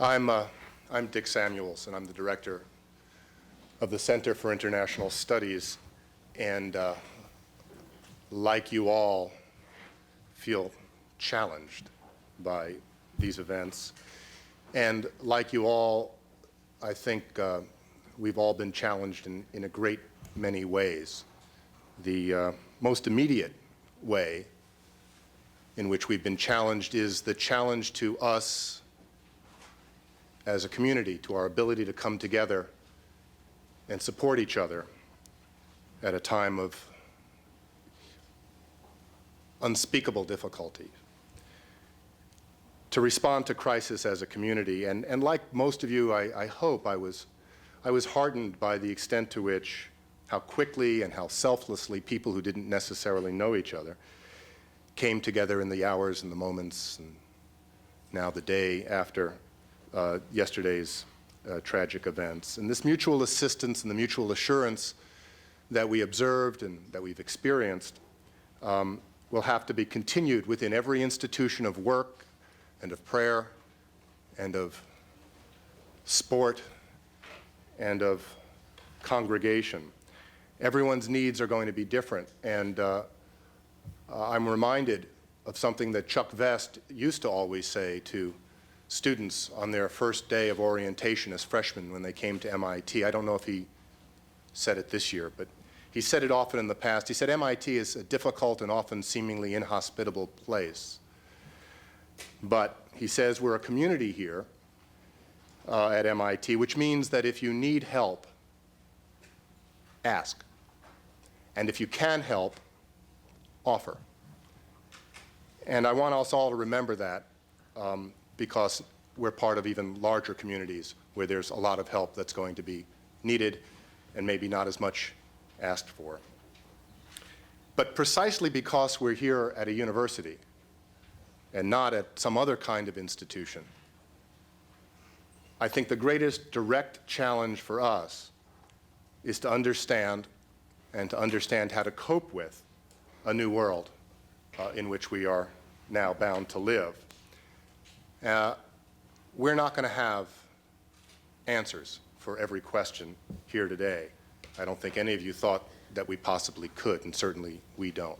I'm Dick Samuels, and I'm the director of the Center for International Studies, and like you all, feel challenged by these events. And like you all, I think we've all been challenged in a great many ways. The most immediate way in which we've been challenged is the challenge to us as a community, to our ability to come together and support each other at a time of unspeakable difficulty. To respond to crisis as a community, and like most of you, I hope I was heartened by the extent to which, how quickly and how selflessly people who didn't necessarily know each other came together in the hours and the moments, and now the day after yesterday's tragic events. And this mutual assistance and the mutual assurance that we observed and that we've experienced will have to be continued within every institution of work and of prayer and of sport and of congregation. Everyone's needs are going to be different, and I'm reminded of something that Chuck Vest used to always say to students on their first day of orientation as freshmen when they came to MIT. I don't know if he said it this year, but he said it often in the past. He said MIT is a difficult and often seemingly inhospitable place. But he says we're a community here at MIT, which means that if you need help, ask. And if you can help, offer. And I want us all to remember that because we're part of even larger communities where there's a lot of help that's going to be needed and maybe not as much asked for. But precisely because we're here at a university and not at some other kind of institution, I think the greatest direct challenge for us is to understand and to understand how to cope with a new world in which we are now bound to live. We're not going to have answers for every question here today. I don't think any of you thought that we possibly could, and certainly we don't.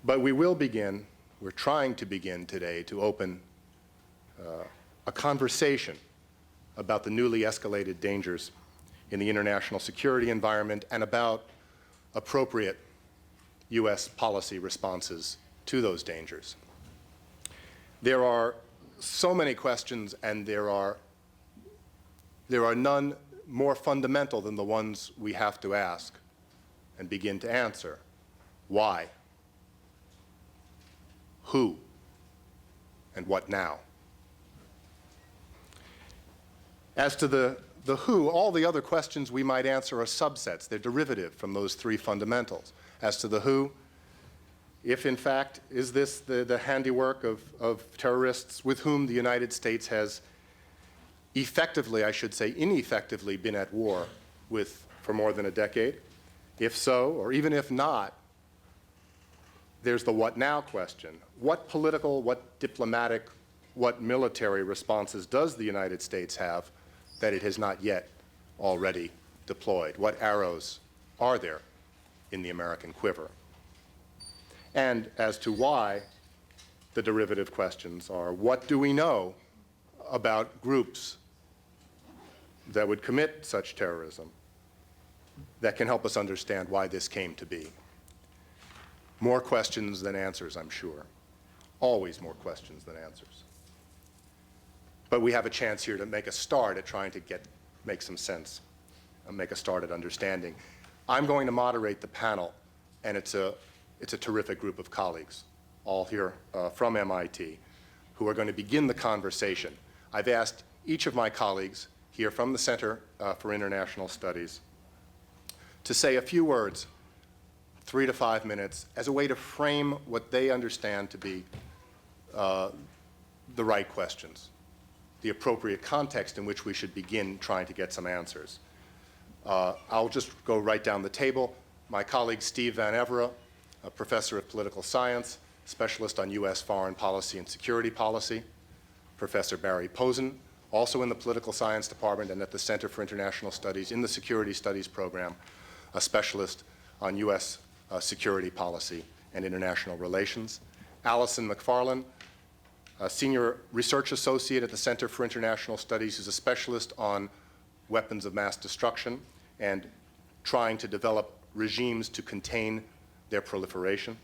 But we will begin, we're trying to begin today to open a conversation about the newly escalated dangers in the international security environment and about appropriate U.S. policy responses to those dangers. There are so many questions, and there are none more fundamental than the ones we have to ask and begin to answer. Why? Who? And what now? As to the who, all the other questions we might answer are subsets. They're derivative from those three fundamentals. As to the who, if in fact is this the handiwork of terrorists with whom the United States has effectively, I should say ineffectively, been at war with for more than a decade? If so, or even if not, there's the what now question. What political, what diplomatic, what military responses does the United States have that it has not yet already deployed? What arrows are there in the American quiver? And as to why, the derivative questions are, what do we know about groups that would commit such terrorism that can help us understand why this came to be? More questions than answers, I'm sure. Always more questions than answers. But we have a chance here to make a start at trying to make some sense, and make a start at understanding. I'm going to moderate the panel, and it's a terrific group of colleagues, all here from MIT, who are going to begin the conversation. I've asked each of my colleagues here from the Center for International Studies to say a few words, 3 to 5 minutes, as a way to frame what they understand to be the right questions, the appropriate context in which we should begin trying to get some answers. I'll just go right down the table. My colleague Steve Van Evera, a professor of political science, specialist on U.S. foreign policy and security policy. Professor Barry Posen, also in the Political Science Department and at the Center for International Studies in the Security Studies program, a specialist on U.S. Security policy and international relations. Allison McFarland, a senior research associate at the Center for International Studies, who's a specialist on weapons of mass destruction and trying to develop regimes to contain their proliferation.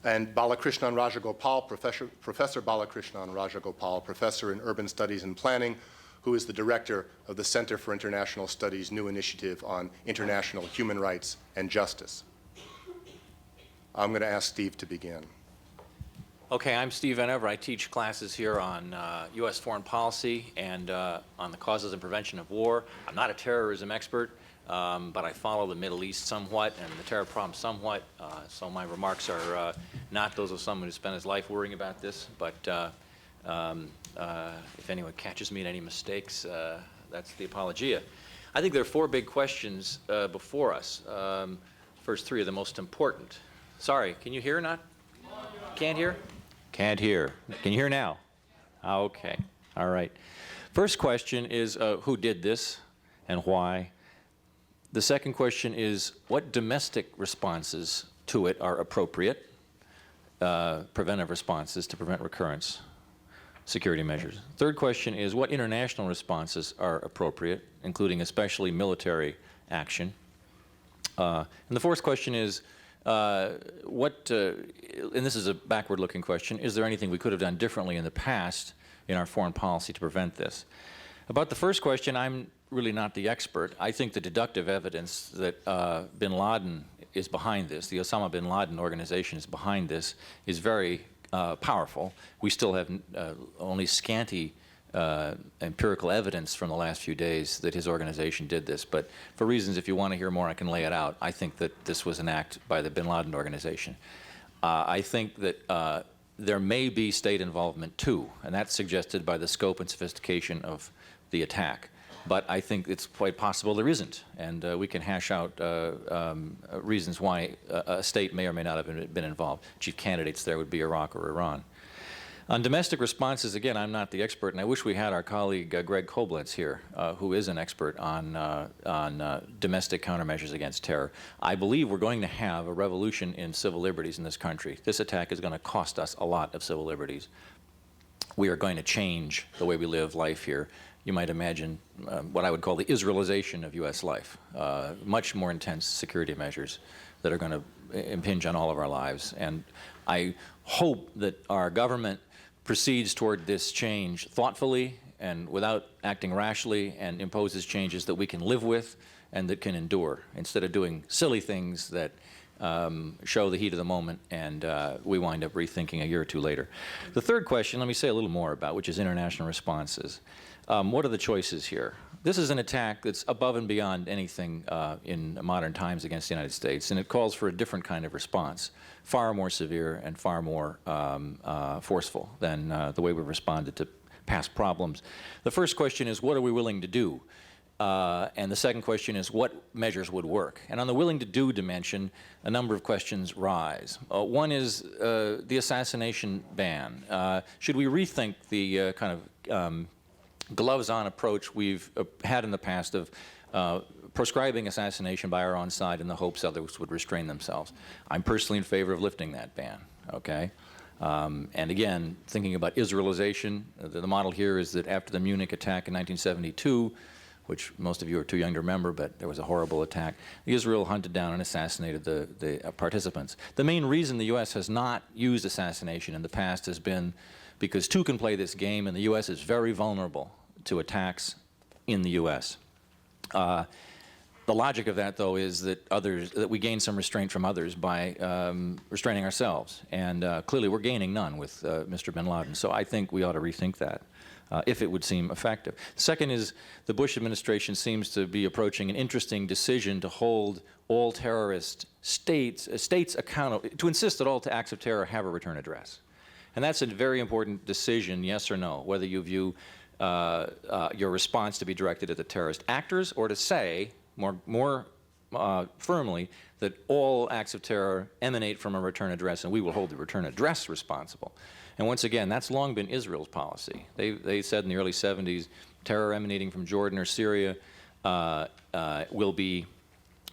And Balakrishnan Rajagopal, Professor Balakrishnan Rajagopal, professor in urban studies and planning, who is the director of the Center for International Studies' new initiative on international human rights and justice. I'm going to ask Steve to begin. Okay, I'm Steve Evera. I teach classes here on U.S. foreign policy and on the causes and prevention of war. I'm not a terrorism expert, but I follow the Middle East somewhat and the terror problem somewhat, so my remarks are not those of someone who spent his life worrying about this, but if anyone catches me in any mistakes, that's the apologia. I think there are four big questions before us. First three are the most important. Sorry, can you hear or not? Can't hear? Can't hear. Can you hear now? Okay, all right. First question is who did this and why? The second question is what domestic responses to it are appropriate, preventive responses to prevent recurrence, security measures. Third question is what international responses are appropriate, including especially military action. And the fourth question is and this is a backward-looking question, is there anything we could have done differently in the past in our foreign policy to prevent this? About the first question, I'm really not the expert. I think the deductive evidence that bin Laden is behind this, the Osama bin Laden organization is behind this, is very powerful. We still have only scanty empirical evidence from the last few days that his organization did this, but for reasons, if you want to hear more, I can lay it out. I think that this was an act by the bin Laden organization. I think that there may be state involvement too, and that's suggested by the scope and sophistication of the attack. But I think it's quite possible there isn't, and we can hash out reasons why a state may or may not have been involved. Chief candidates there would be Iraq or Iran. On domestic responses, again, I'm not the expert, and I wish we had our colleague Greg Koblenz here, who is an expert on domestic countermeasures against terror. I believe we're going to have a revolution in civil liberties in this country. This attack is going to cost us a lot of civil liberties. We are going to change the way we live life here. You might imagine what I would call the Israelization of U.S. life, much more intense security measures that are going to impinge on all of our lives. And I hope that our government proceeds toward this change thoughtfully and without acting rashly, and imposes changes that we can live with and that can endure, instead of doing silly things that show the heat of the moment and we wind up rethinking a year or two later. The third question, let me say a little more about, which is international responses. What are the choices here? This is an attack that's above and beyond anything in modern times against the United States, and it calls for a different kind of response, far more severe and far more forceful than the way we've responded to past problems. The first question is, what are we willing to do? And the second question is, what measures would work? And on the willing to do dimension, a number of questions rise. One is the assassination ban. Should we rethink the kind of gloves-on approach we've had in the past of proscribing assassination by our own side in the hopes others would restrain themselves? I'm personally in favor of lifting that ban, okay? And again, thinking about Israelization, the model here is that after the Munich attack in 1972, which most of you are too young to remember, but there was a horrible attack, Israel hunted down and assassinated the participants. The main reason the U.S. has not used assassination in the past has been because two can play this game, and the U.S. is very vulnerable to attacks in the U.S. The logic of that, though, is that we gain some restraint from others by restraining ourselves, and clearly we're gaining none with Mr. bin Laden. So I think we ought to rethink that, if it would seem effective. Second is the Bush administration seems to be approaching an interesting decision to hold all terrorist states accountable, to insist that all acts of terror have a return address. And that's a very important decision, yes or no, whether you view your response to be directed at the terrorist actors or to say more firmly that all acts of terror emanate from a return address and we will hold the return address responsible. And once again, that's long been Israel's policy. They said in the early 70s, terror emanating from Jordan or Syria will be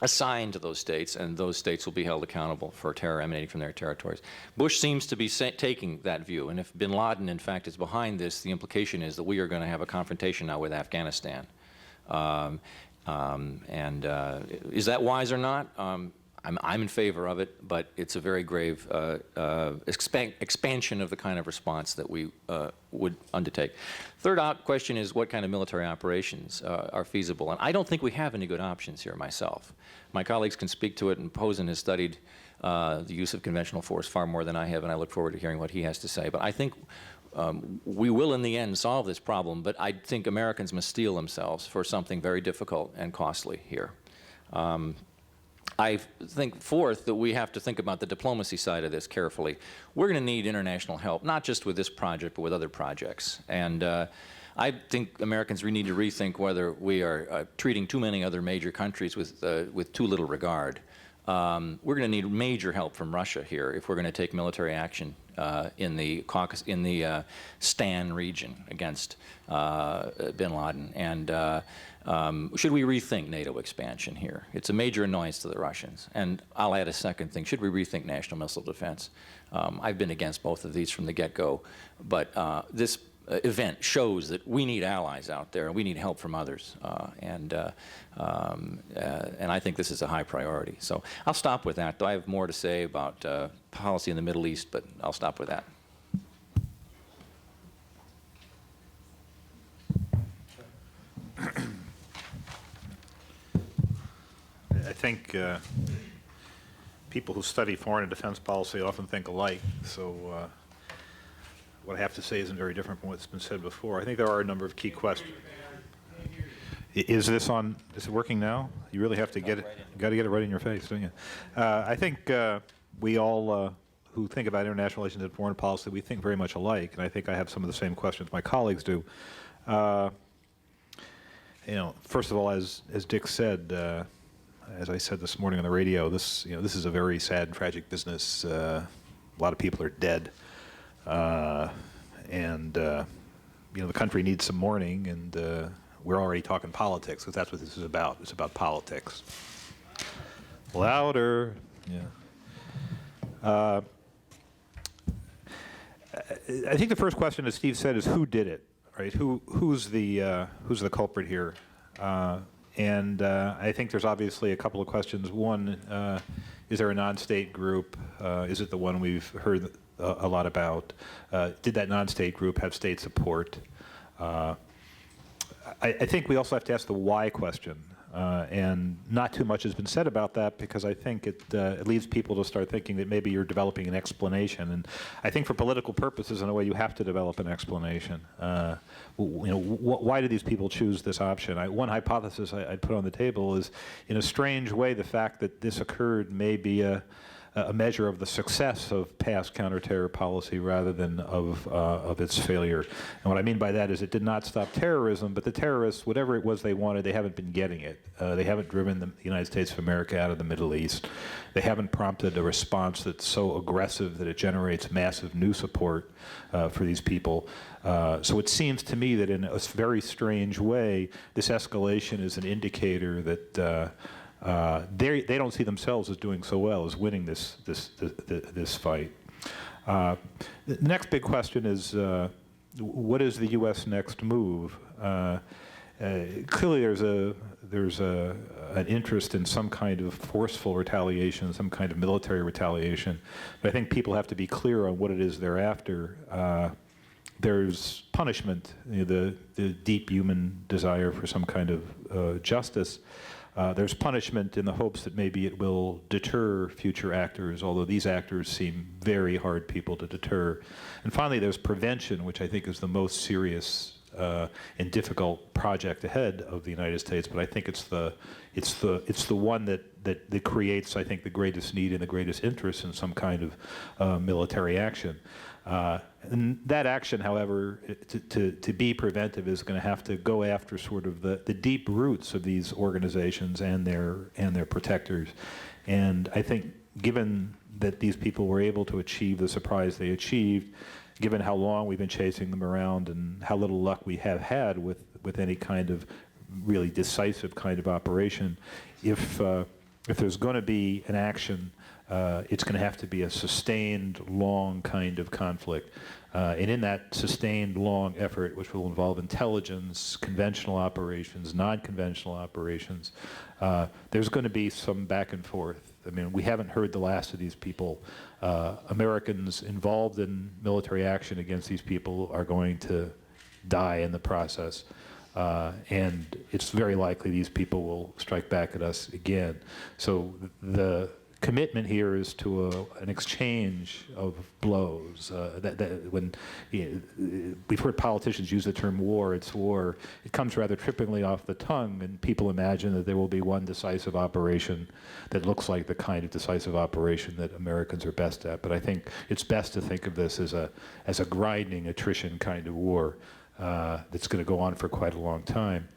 assigned to those states, and those states will be held accountable for terror emanating from their territories. Bush seems to be taking that view, and if bin Laden, in fact, is behind this, the implication is that we are going to have a confrontation now with Afghanistan. Is that wise or not? I'm in favor of it, but it's a very grave expansion of the kind of response that we would undertake. Third question is what kind of military operations are feasible, and I don't think we have any good options here myself. My colleagues can speak to it, and Posen has studied the use of conventional force far more than I have, and I look forward to hearing what he has to say. But I think we will in the end solve this problem, but I think Americans must steel themselves for something very difficult and costly here. I think, fourth, that we have to think about the diplomacy side of this carefully. We're going to need international help, not just with this project, but with other projects. And I think Americans need to rethink whether we are treating too many other major countries with too little regard. We're going to need major help from Russia here if we're going to take military action in the Stan region against bin Laden. And should we rethink NATO expansion here? It's a major annoyance to the Russians. And I'll add a second thing. Should we rethink national missile defense? I've been against both of these from the get-go. But this event shows that we need allies out there, and we need help from others. And I think this is a high priority. So I'll stop with that. I have more to say about policy in the Middle East, but I'll stop with that. I think people who study foreign and defense policy often think alike, so what I have to say isn't very different from what's been said before. I think there are a number of key questions. Is this on? Is it working now? You really have to get it. You got to get it right in your face, don't you? I think we all who think about international relations and foreign policy, we think very much alike, and I think I have some of the same questions my colleagues do. First of all, as Dick said, as I said this morning on the radio, this is a very sad and tragic business. A lot of people are dead, and the country needs some mourning, and we're already talking politics, because that's what this is about. It's about politics. Louder. Yeah. I think the first question, as Steve said, is who did it, right? Who's the culprit here? And I think there's obviously a couple of questions. One, is there a non-state group? Is it the one we've heard a lot about? Did that non-state group have state support? I think we also have to ask the why question. And not too much has been said about that, because I think it leads people to start thinking that maybe you're developing an explanation. And I think for political purposes, in a way, you have to develop an explanation. Why do these people choose this option? One hypothesis I'd put on the table is, in a strange way, the fact that this occurred may be a measure of the success of past counterterror policy rather than of its failure. And what I mean by that is it did not stop terrorism, but the terrorists, whatever it was they wanted, they haven't been getting it. They haven't driven the United States of America out of the Middle East. They haven't prompted a response that's so aggressive that it generates massive new support for these people. So it seems to me that in a very strange way, this escalation is an indicator that they don't see themselves as doing so well as winning this fight. The next big question is, what is the U.S. next move? Clearly, there's an interest in some kind of forceful retaliation, some kind of military retaliation. But I think people have to be clear on what it is they're after. There's punishment, the deep human desire for some kind of justice. There's punishment in the hopes that maybe it will deter future actors, although these actors seem very hard people to deter. And finally, there's prevention, which I think is the most serious and difficult project ahead of the United States. But I think it's the one that creates, I think, the greatest need and the greatest interest in some kind of military action. And that action, however, to be preventive is going to have to go after sort of the deep roots of these organizations and their protectors. And I think, given that these people were able to achieve the surprise they achieved, given how long we've been chasing them around and how little luck we have had with any kind of really decisive kind of operation, if there's going to be an action, it's going to have to be a sustained, long kind of conflict. And in that sustained, long effort, which will involve intelligence, conventional operations, non-conventional operations, there's going to be some back and forth. I mean, we haven't heard the last of these people. Americans involved in military action against these people are going to die in the process. And it's very likely these people will strike back at us again. So the commitment here is to an exchange of blows. When we've heard politicians use the term war, it's war. It comes rather trippingly off the tongue, and people imagine that there will be one decisive operation that looks like the kind of decisive operation that Americans are best at. But I think it's best to think of this as a grinding attrition kind of war that's going to go on for quite a long time.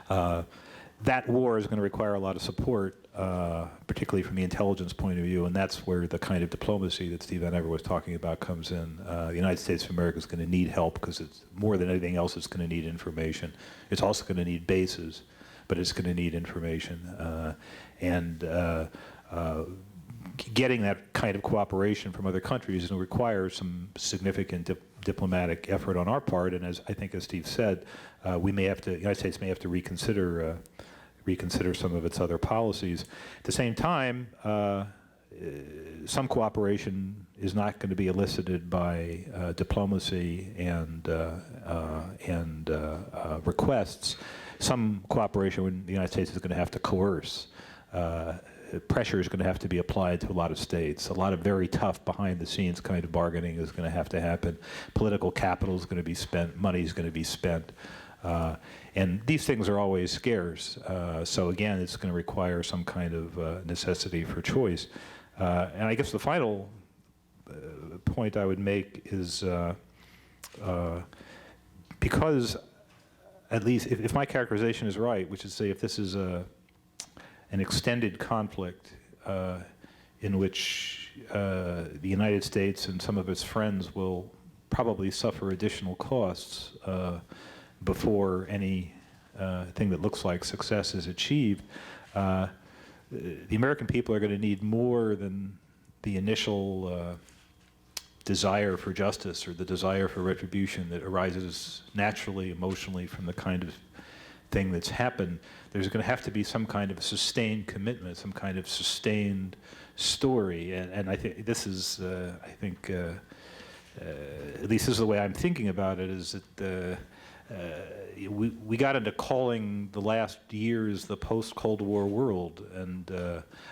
That war is going to require a lot of support, particularly from the intelligence point of view, and that's where the kind of diplomacy that Steve Van Ever was talking about comes in. The United States of America is going to need help because it's more than anything else, it's going to need information. It's also going to need bases, but it's going to need information. Getting that kind of cooperation from other countries is going to require some significant diplomatic effort on our part, and as Steve said, the United States may have to reconsider some of its other policies. At the same time, some cooperation is not going to be elicited by diplomacy and requests. Some cooperation the United States is going to have to coerce. Pressure is going to have to be applied to a lot of states. A lot of very tough behind-the-scenes kind of bargaining is going to have to happen. Political capital is going to be spent. Money is going to be spent. And these things are always scarce. So again, it's going to require some kind of necessity for choice. And I guess the final point I would make is because, at least if my characterization is right, which is to say if this is an extended conflict in which the United States and some of its friends will probably suffer additional costs before any thing that looks like success is achieved, the American people are going to need more than the initial desire for justice or the desire for retribution that arises naturally, emotionally from the kind of thing that's happened. There's going to have to be some kind of sustained commitment, some kind of sustained story, and I think this is, at least this is the way I'm thinking about it, is that we got into calling the last years the post-Cold War world, and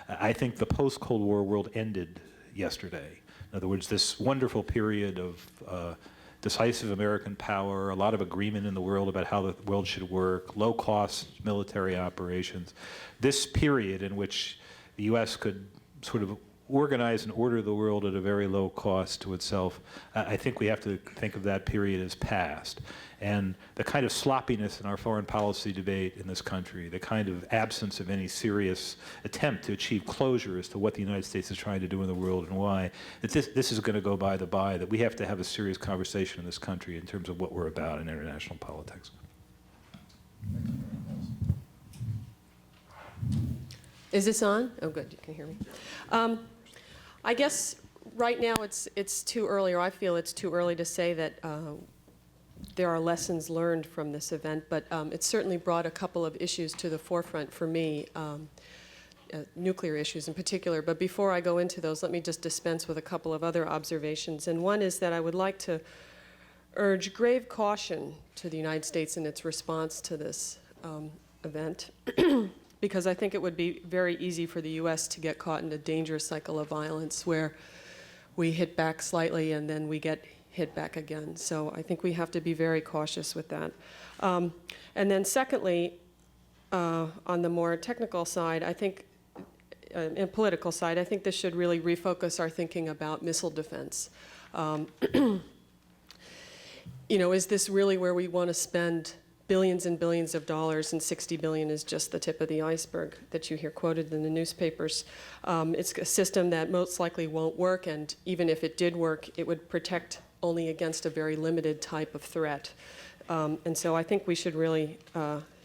I think the post-Cold War world ended yesterday. In other words, this wonderful period of decisive American power, a lot of agreement in the world about how the world should work, low-cost military operations. This period in which the U.S. could sort of organize and order the world at a very low cost to itself, I think we have to think of that period as past. And the kind of sloppiness in our foreign policy debate in this country, the kind of absence of any serious attempt to achieve closure as to what the United States is trying to do in the world and why, that this is going to go by the by, that we have to have a serious conversation in this country in terms of what we're about in international politics. Is this on? Oh, good, you can hear me. I guess right now it's too early, or I feel it's too early to say that there are lessons learned from this event, but it certainly brought a couple of issues to the forefront for me, nuclear issues in particular. But before I go into those, let me just dispense with a couple of other observations. And one is that I would like to urge grave caution to the United States in its response to this event, because I think it would be very easy for the U.S. to get caught in a dangerous cycle of violence where we hit back slightly and then we get hit back again. So I think we have to be very cautious with that. And then secondly, on the more technical side, I think, and political side, I think this should really refocus our thinking about missile defense. Is this really where we want to spend billions and billions of dollars, and $60 billion is just the tip of the iceberg that you hear quoted in the newspapers? It's a system that most likely won't work, and even if it did work, it would protect only against a very limited type of threat. And so I think we should really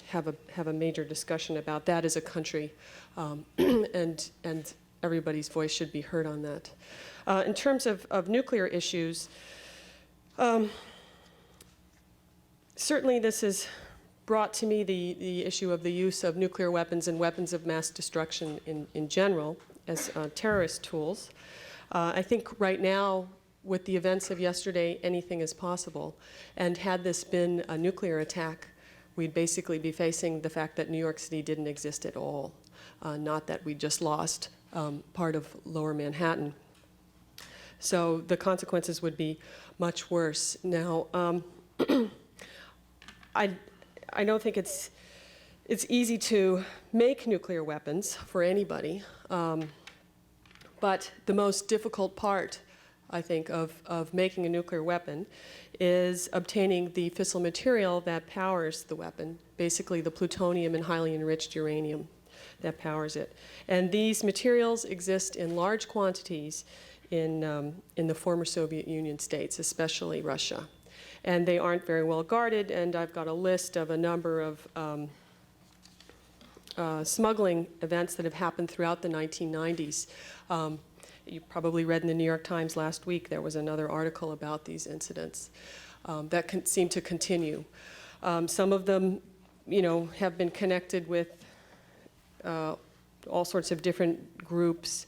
have a major discussion about that as a country, and everybody's voice should be heard on that. In terms of nuclear issues, certainly this has brought to me the issue of the use of nuclear weapons and weapons of mass destruction in general as terrorist tools. I think right now, with the events of yesterday, anything is possible. And had this been a nuclear attack, we'd basically be facing the fact that New York City didn't exist at all, not that we just lost part of Lower Manhattan. So the consequences would be much worse. Now, I don't think it's easy to make nuclear weapons for anybody, but the most difficult part, I think, of making a nuclear weapon is obtaining the fissile material that powers the weapon, basically the plutonium and highly enriched uranium that powers it. And these materials exist in large quantities in the former Soviet Union states, especially Russia. And they aren't very well guarded, and I've got a list of a number of smuggling events that have happened throughout the 1990s. You probably read in the New York Times last week, there was another article about these incidents that seem to continue. Some of them, have been connected with all sorts of different groups.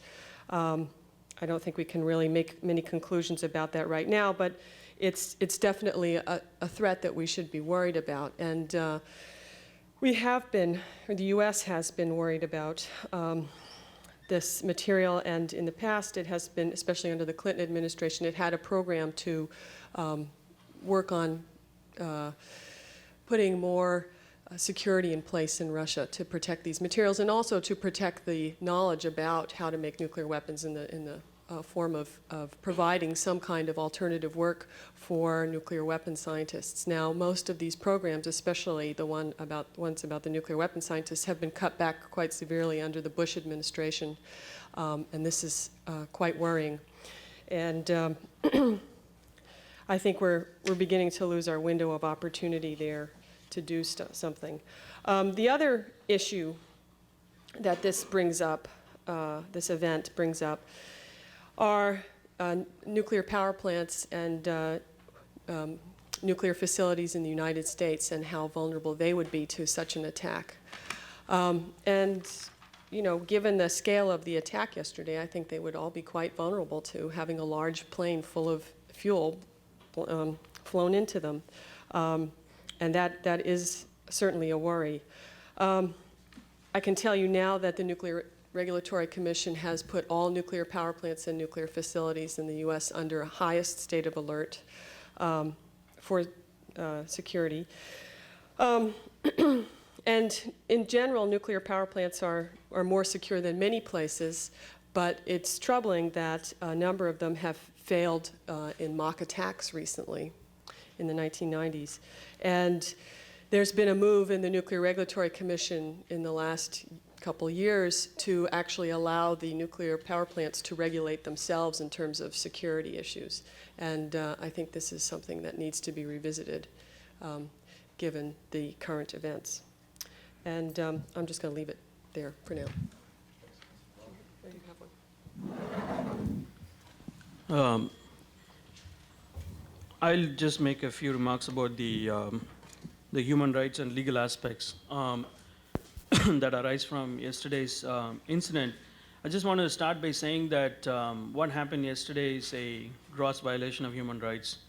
I don't think we can really make many conclusions about that right now, but it's definitely a threat that we should be worried about. And we have been, or the U.S. has been worried about this material, and in the past it has been, especially under the Clinton administration, it had a program to work on putting more security in place in Russia to protect these materials, and also to protect the knowledge about how to make nuclear weapons in the form of providing some kind of alternative work for nuclear weapon scientists. Now, most of these programs, especially the ones about the nuclear weapon scientists, have been cut back quite severely under the Bush administration, and this is quite worrying. And I think we're beginning to lose our window of opportunity there to do something. The other issue that this brings up, this event brings up, are nuclear power plants and nuclear facilities in the United States and how vulnerable they would be to such an attack. And given the scale of the attack yesterday, I think they would all be quite vulnerable to having a large plane full of fuel flown into them. And that is certainly a worry. I can tell you now that the Nuclear Regulatory Commission has put all nuclear power plants and nuclear facilities in the U.S. under a highest state of alert for security. And in general, nuclear power plants are more secure than many places, but it's troubling that a number of them have failed in mock attacks recently in the 1990s. And there's been a move in the Nuclear Regulatory Commission in the last couple years to actually allow the nuclear power plants to regulate themselves in terms of security issues. And I think this is something that needs to be revisited given the current events. And I'm just going to leave it there for now. There you have one. I'll just make a few remarks about the human rights and legal aspects that arise from yesterday's incident. I just want to start by saying that what happened yesterday is a gross violation of human rights.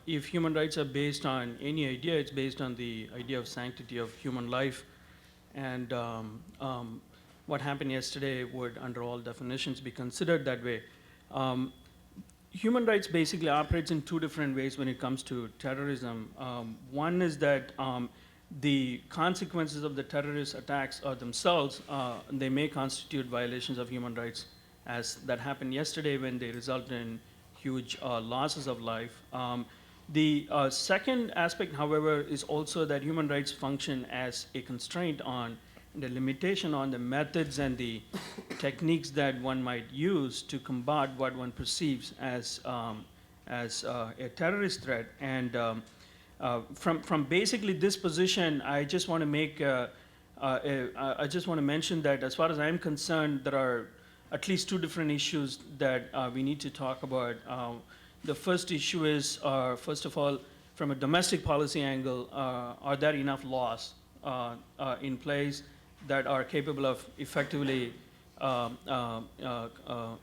If human rights are based on any idea, it's based on the idea of sanctity of human life. And what happened yesterday would, under all definitions, be considered that way. Human rights basically operates in two different ways when it comes to terrorism. One is that the consequences of the terrorist attacks are themselves, they may constitute violations of human rights, as that happened yesterday when they resulted in huge losses of life. The second aspect, however, is also that human rights function as a constraint on the limitation on the methods and the techniques that one might use to combat what one perceives as as a terrorist threat. And from basically this position, I just want to make I just want to mention that as far as I'm concerned, there are at least two different issues that we need to talk about. The first issue is, first of all, from a domestic policy angle, are there enough laws in place that are capable of effectively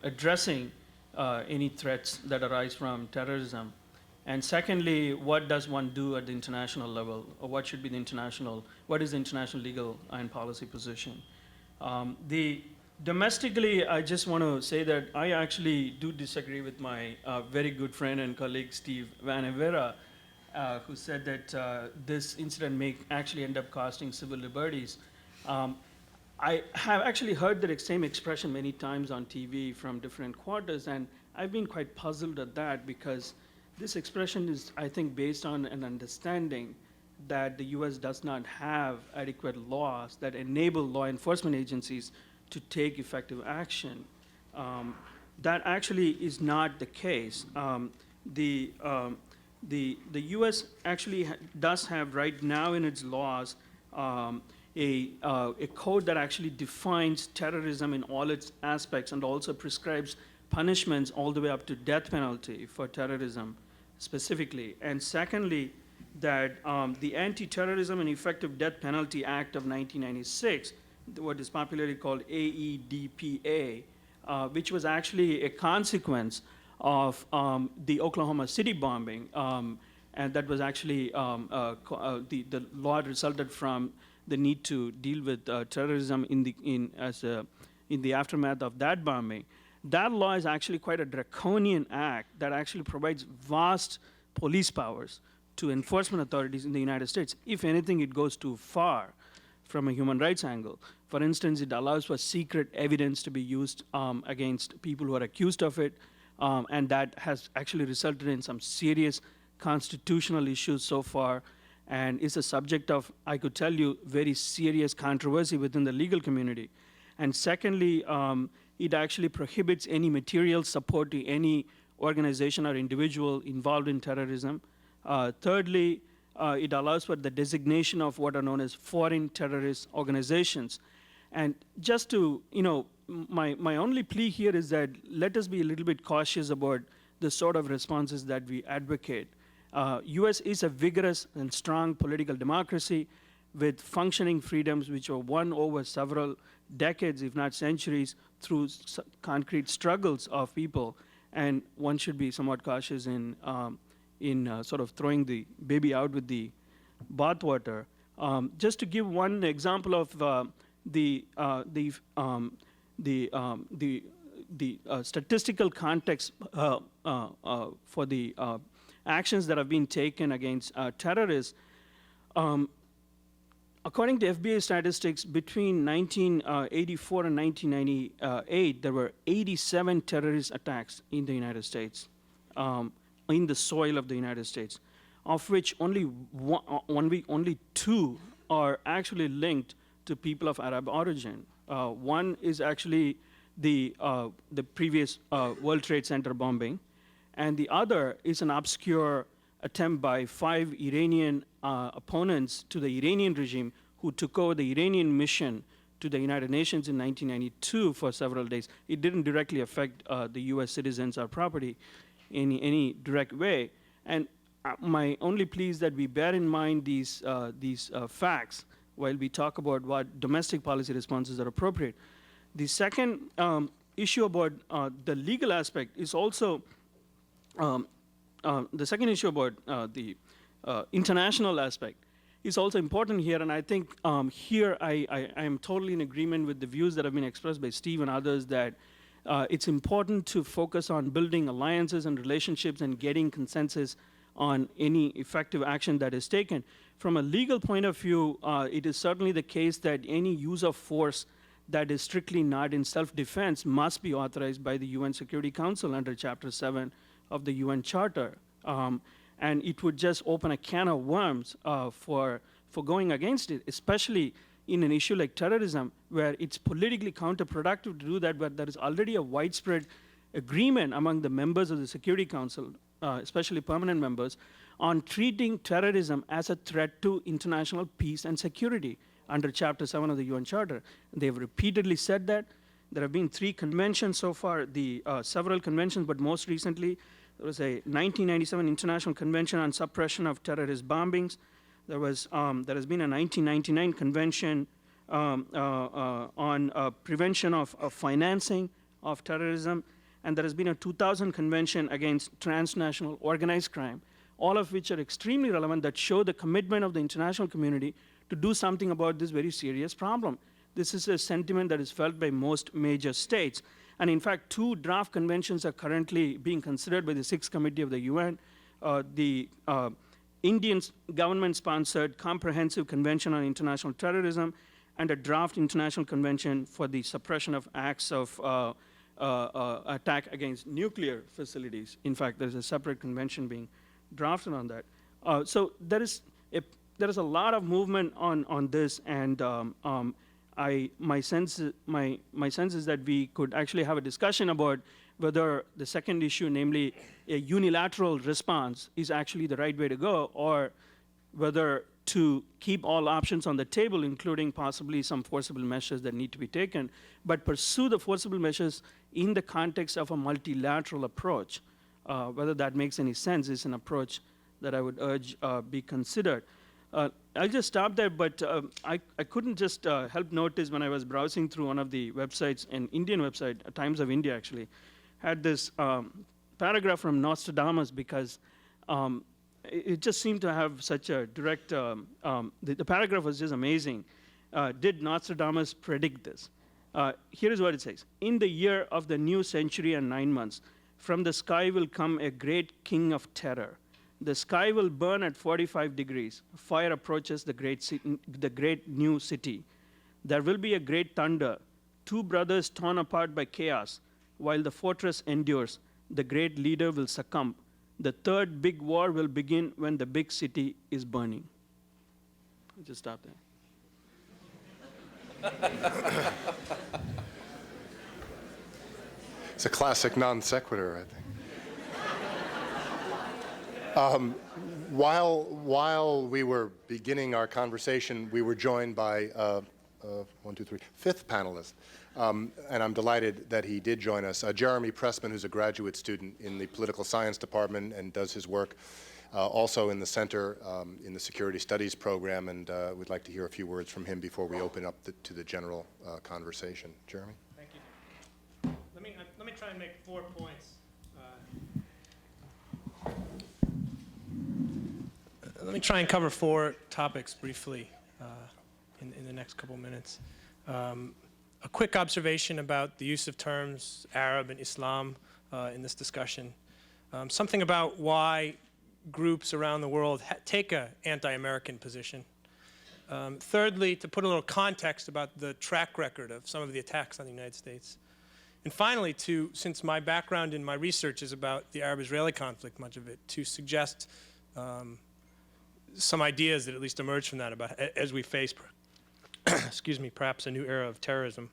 addressing any threats that arise from terrorism? And secondly, what does one do at the international level? Or what should be what is the international legal and policy position? Domestically, I just want to say that I actually do disagree with my very good friend and colleague, Steve Van Evera, who said that this incident may actually end up costing civil liberties. I have actually heard that same expression many times on TV from different quarters, and I've been quite puzzled at that because this expression is, I think, based on an understanding that the US does not have adequate laws that enable law enforcement agencies to take effective action. That actually is not the case. The US actually does have right now in its laws a code that actually defines terrorism in all its aspects and also prescribes punishments all the way up to death penalty for terrorism specifically. And secondly, that the Anti-Terrorism and Effective Death Penalty Act of 1996, what is popularly called AEDPA, which was actually a consequence of the Oklahoma City bombing, and that was actually the law resulted from the need to deal with terrorism in the aftermath of that bombing. That law is actually quite a draconian act that actually provides vast police powers to enforcement authorities in the United States. If anything, it goes too far from a human rights angle. For instance, it allows for secret evidence to be used against people who are accused of it, and that has actually resulted in some serious constitutional issues so far, and is a subject of, I could tell you, very serious controversy within the legal community. And secondly, it actually prohibits any material support to any organization or individual involved in terrorism. Thirdly, it allows for the designation of what are known as foreign terrorist organizations. And just to, my only plea here is that let us be a little bit cautious about the sort of responses that we advocate. US is a vigorous and strong political democracy with functioning freedoms which were won over several decades, if not centuries, through concrete struggles of people. And one should be somewhat cautious in sort of throwing the baby out with the bathwater. Just to give one example of the statistical context for the actions that have been taken against terrorists, according to FBI statistics, between 1984 and 1998, there were 87 terrorist attacks in the United States, in the soil of the United States, of which only two are actually linked to people of Arab origin. One is actually the previous World Trade Center bombing, and the other is an obscure attempt by 5 Iranian opponents to the Iranian regime who took over the Iranian mission to the United Nations in 1992 for several days. It didn't directly affect the US citizens or property in any direct way. And my only plea is that we bear in mind these facts while we talk about what domestic policy responses are appropriate. The second issue about the legal aspect is also the second issue about the international aspect is also important here, and I think here I am totally in agreement with the views that have been expressed by Steve and others that it's important to focus on building alliances and relationships and getting consensus on any effective action that is taken. From a legal point of view, it is certainly the case that any use of force that is strictly not in self-defense must be authorized by the UN Security Council under Chapter 7 of the UN Charter. And it would just open a can of worms for going against it, especially in an issue like terrorism, where it's politically counterproductive to do that, but there is already a widespread agreement among the members of the Security Council especially permanent members, on treating terrorism as a threat to international peace and security under Chapter 7 of the UN Charter. They've repeatedly said that. There have been 3 conventions so far, several conventions, but most recently there was a 1997 International Convention on Suppression of Terrorist Bombings. There has been a 1999 Convention on prevention of financing of terrorism, and there has been a 2000 Convention against transnational organized crime, all of which are extremely relevant that show the commitment of the international community to do something about this very serious problem. This is a sentiment that is felt by most major states. And in fact, 2 draft conventions are currently being considered by the 6th Committee of the UN. The Indian government-sponsored Comprehensive Convention on International Terrorism and a draft international convention for the suppression of acts of attack against nuclear facilities. In fact, there's a separate convention being drafted on that. So there is a lot of movement on this, and my sense is that we could actually have a discussion about whether the second issue, namely a unilateral response, is actually the right way to go, or whether to keep all options on the table, including possibly some forcible measures that need to be taken, but pursue the forcible measures in the context of a multilateral approach. Whether that makes any sense is an approach that I would urge be considered. I'll just stop there, but I couldn't just help notice when I was browsing through one of the websites, an Indian website, Times of India actually, had this paragraph from Nostradamus, because it just seemed to have such a direct, the paragraph was just amazing. Did Nostradamus predict this? Here is what it says. In the year of the new century and 9 months, from the sky will come a great king of terror. The sky will burn at 45 degrees. Fire approaches the great new city. There will be a great thunder, 2 brothers torn apart by chaos. While the fortress endures, the great leader will succumb. The 3rd big war will begin when the big city is burning. I'll just stop there. It's a classic non sequitur, I think. While we were beginning our conversation, we were joined by 5th panelist, and I'm delighted that he did join us. Jeremy Pressman, who's a graduate student in the political science department and does his work also in the center in the security studies program, and we'd like to hear a few words from him before we open up to the general conversation. Jeremy? Thank you. Let me try and make 4 points. Let me try and cover 4 topics briefly in the next couple minutes. A quick observation about the use of terms Arab and Islam in this discussion. Something about why groups around the world take an anti-American position. Thirdly, to put a little context about the track record of some of the attacks on the United States. And finally, since my background in my research is about the Arab-Israeli conflict, much of it, to suggest some ideas that at least emerge from that about as we face, excuse me, perhaps a new era of terrorism.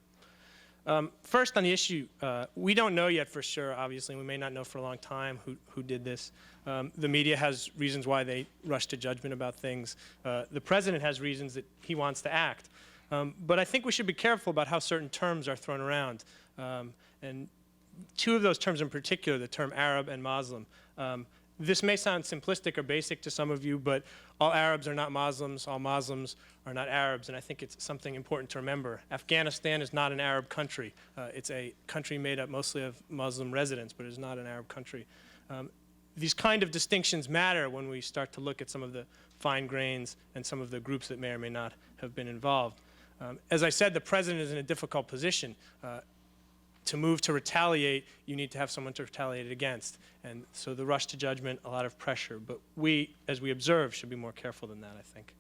First on the issue, we don't know yet for sure, obviously, we may not know for a long time who did this. The media has reasons why they rush to judgment about things. The president has reasons that he wants to act. But I think we should be careful about how certain terms are thrown around. And 2 of those terms in particular, the term Arab and Muslim. This may sound simplistic or basic to some of you, but all Arabs are not Muslims, all Muslims are not Arabs, and I think it's something important to remember. Afghanistan is not an Arab country. It's a country made up mostly of Muslim residents, but it's not an Arab country. These kind of distinctions matter when we start to look at some of the fine grains and some of the groups that may or may not have been involved. As I said, the president is in a difficult position. To move to retaliate, you need to have someone to retaliate against. And so the rush to judgment, a lot of pressure. But we, as we observe, should be more careful than that, I think.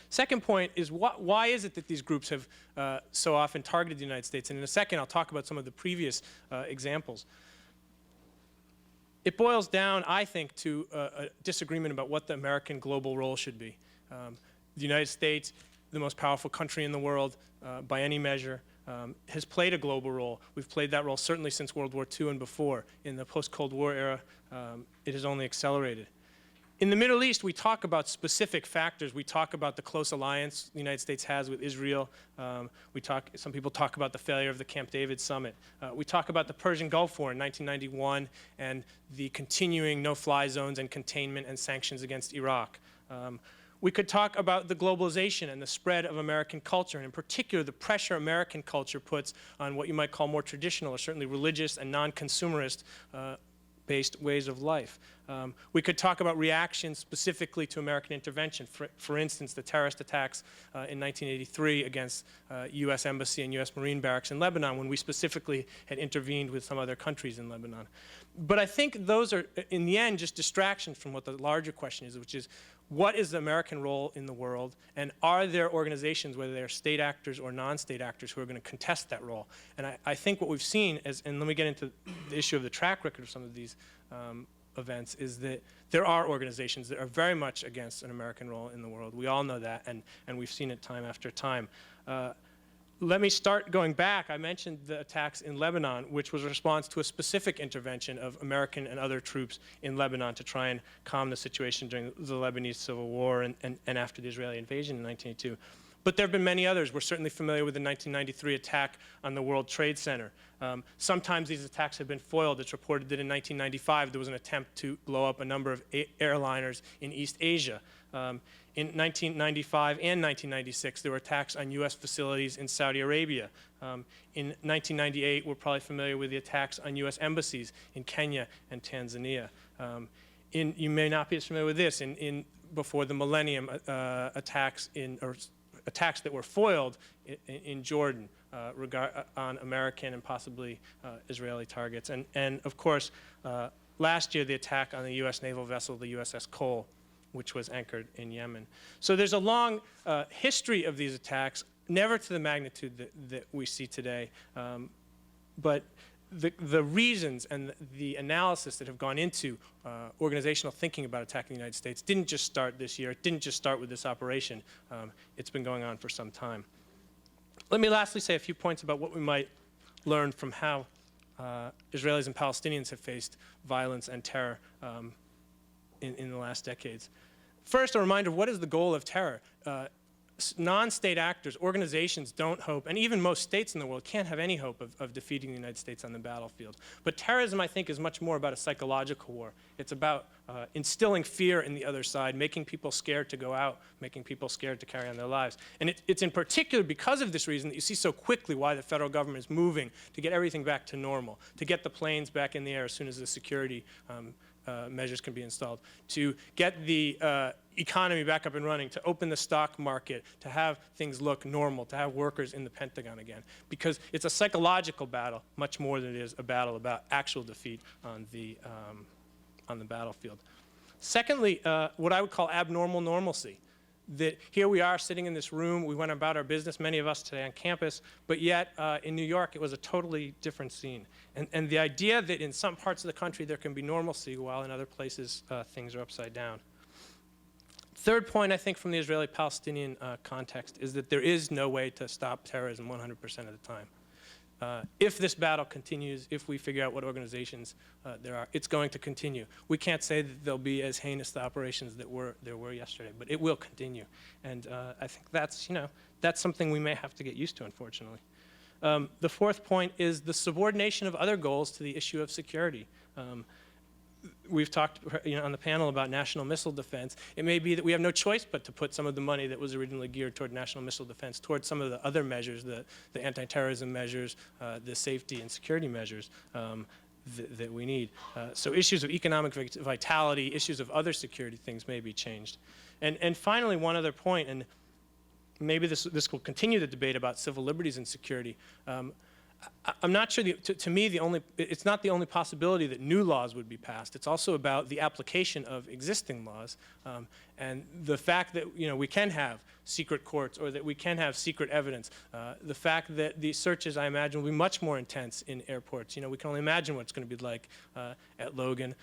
Second point is why is it that these groups have so often targeted the United States? And in a second, I'll talk about some of the previous examples. It boils down, I think, to a disagreement about what the American global role should be. The United States, the most powerful country in the world by any measure, has played a global role. We've played that role certainly since World War II and before. In the post-Cold War era, it has only accelerated. In the Middle East, we talk about specific factors. We talk about the close alliance the United States has with Israel. Some people talk about the failure of the Camp David summit. We talk about the Persian Gulf War in 1991 and the continuing no-fly zones and containment and sanctions against Iraq. We could talk about the globalization and the spread of American culture, and in particular the pressure American culture puts on what you might call more traditional or certainly religious and non-consumerist based ways of life. We could talk about reactions specifically to American intervention. For instance, the terrorist attacks in 1983 against U.S. Embassy and U.S. Marine barracks in Lebanon, when we specifically had intervened with some other countries in Lebanon. But I think those are, in the end, just distractions from what the larger question is, which is, what is the American role in the world, and are there organizations, whether they're state actors or non-state actors, who are going to contest that role? And I think what we've seen, and let me get into the issue of the track record of some of these events, is that there are organizations that are very much against an American role in the world. We all know that, and we've seen it time after time. Let me start going back. I mentioned the attacks in Lebanon, which was a response to a specific intervention of American and other troops in Lebanon to try and calm the situation during the Lebanese Civil War and after the Israeli invasion in 1982. But there have been many others. We're certainly familiar with the 1993 attack on the World Trade Center. Sometimes these attacks have been foiled. It's reported that in 1995 there was an attempt to blow up a number of airliners in East Asia. In 1995 and 1996, there were attacks on U.S. facilities in Saudi Arabia. In 1998, we're probably familiar with the attacks on U.S. embassies in Kenya and Tanzania. You may not be as familiar with this. Before the millennium, attacks that were foiled in Jordan on American and possibly Israeli targets. And of course, last year, the attack on the U.S. naval vessel, the USS Cole, which was anchored in Yemen. So there's a long history of these attacks, never to the magnitude that we see today. But the reasons and the analysis that have gone into organizational thinking about attacking the United States didn't just start this year. It didn't just start with this operation. It's been going on for some time. Let me lastly say a few points about what we might learn from how Israelis and Palestinians have faced violence and terror in the last decades. First, a reminder of what is the goal of terror. Non-state actors, organizations don't hope, and even most states in the world can't have any hope of defeating the United States on the battlefield. But terrorism, I think, is much more about a psychological war. It's about instilling fear in the other side, making people scared to go out, making people scared to carry on their lives. And it's in particular because of this reason that you see so quickly why the federal government is moving to get everything back to normal, to get the planes back in the air as soon as the security measures can be installed, to get the economy back up and running, to open the stock market, to have things look normal, to have workers in the Pentagon again. Because it's a psychological battle much more than it is a battle about actual defeat on the battlefield. Secondly, what I would call abnormal normalcy. That here we are sitting in this room, we went about our business, many of us today on campus, but yet in New York it was a totally different scene. And the idea that in some parts of the country there can be normalcy while in other places things are upside down. Third point, I think, from the Israeli-Palestinian context is that there is no way to stop terrorism 100% of the time. If this battle continues, if we figure out what organizations there are, it's going to continue. We can't say that there'll be as heinous the operations that there were yesterday, but it will continue. And I think that's something we may have to get used to, unfortunately. The fourth point is the subordination of other goals to the issue of security. We've talked on the panel about national missile defense. It may be that we have no choice but to put some of the money that was originally geared toward national missile defense towards some of the other measures, the anti-terrorism measures, the safety and security measures that we need. So issues of economic vitality, issues of other security things may be changed. And finally, one other point, and maybe this will continue the debate about civil liberties and security. I'm not sure, to me, it's not the only possibility that new laws would be passed. It's also about the application of existing laws and the fact that we can have secret courts or that we can have secret evidence. The fact that the searches, I imagine, will be much more intense in airports. You know, we can only imagine what it's going to be like at Logan.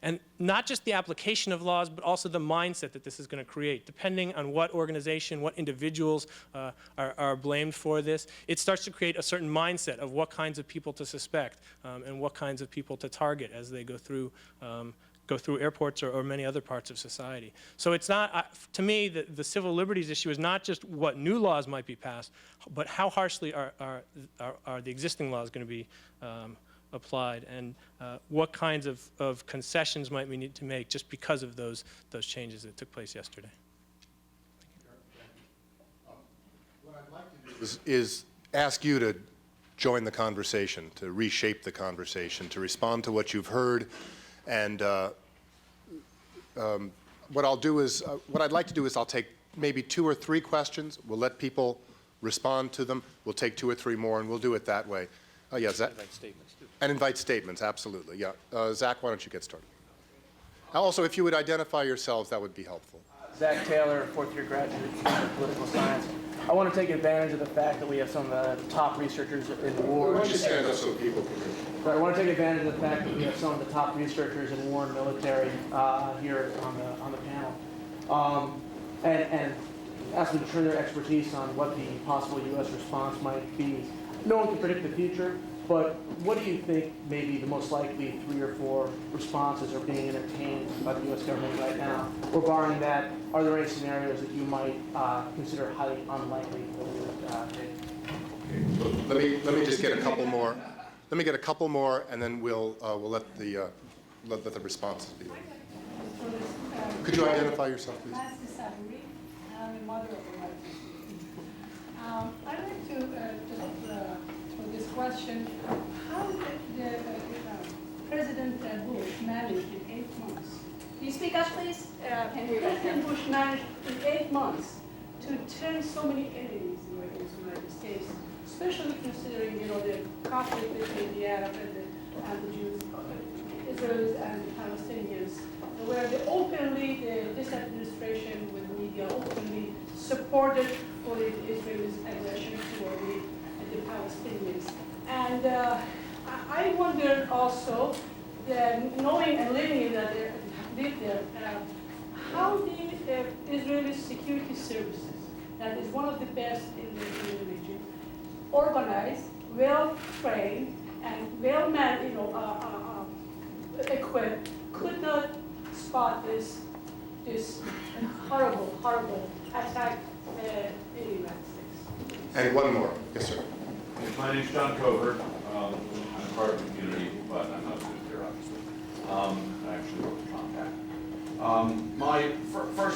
And not just the application of laws, but also the mindset that this is going to create. Depending on what organization, what individuals are blamed for this, it starts to create a certain mindset of what kinds of people to suspect and what kinds of people to target as they go through airports or many other parts of society. So it's not, to me, the civil liberties issue is not just what new laws might be passed, but how harshly are the existing laws going to be applied, and what kinds of concessions might we need to make just because of those changes that took place yesterday. What I'd like to do is ask you to join the conversation, to reshape the conversation, to respond to what you've heard. And what I'd like to do is I'll take maybe 2 or 3 questions. We'll let people respond to them. We'll take 2 or 3 more, and we'll do it that way. Yeah, Zach. Invite statements, too. And invite statements, absolutely. Yeah. Zach, why don't you get started? Also, if you would identify yourselves, that would be helpful. Zach Taylor, 4th-year graduate in political science. I want to take advantage of the fact that we have some of the top researchers in the war. Why don't you stand up so people can hear? So I want to take advantage of the fact that we have some of the top researchers in war and military here on the panel, and ask them to share their expertise on what the possible U.S. response might be. No one can predict the future, but what do you think may be the most likely 3 or 4 responses are being entertained by the U.S. government right now? Or barring that, are there any scenarios that you might consider highly unlikely that we would take? Let me just get a couple more. Let me get a couple more, and then we'll let the responses be. Could you identify yourself, please? I'm a mother of a wife. I'd like to just for this question: how did President Bush manage in 8 months? Can you speak up, please? President Bush managed in 8 months to turn so many enemies in the United States, especially considering, you know, the conflict between the Arab and the Jews, Israelis and the Palestinians, where this administration with media openly supported fully Israel's aggression toward the Palestinians. And I wonder also, knowing and living in that live there, how the Israeli security services, that is one of the best in the region, organized, well-trained, and well-manned, equipped, could not spot this horrible attack in the United States. And one more. Yes, sir. My name's John Covert. I'm part of the community, but I'm not a student here, obviously. I actually work with Compact.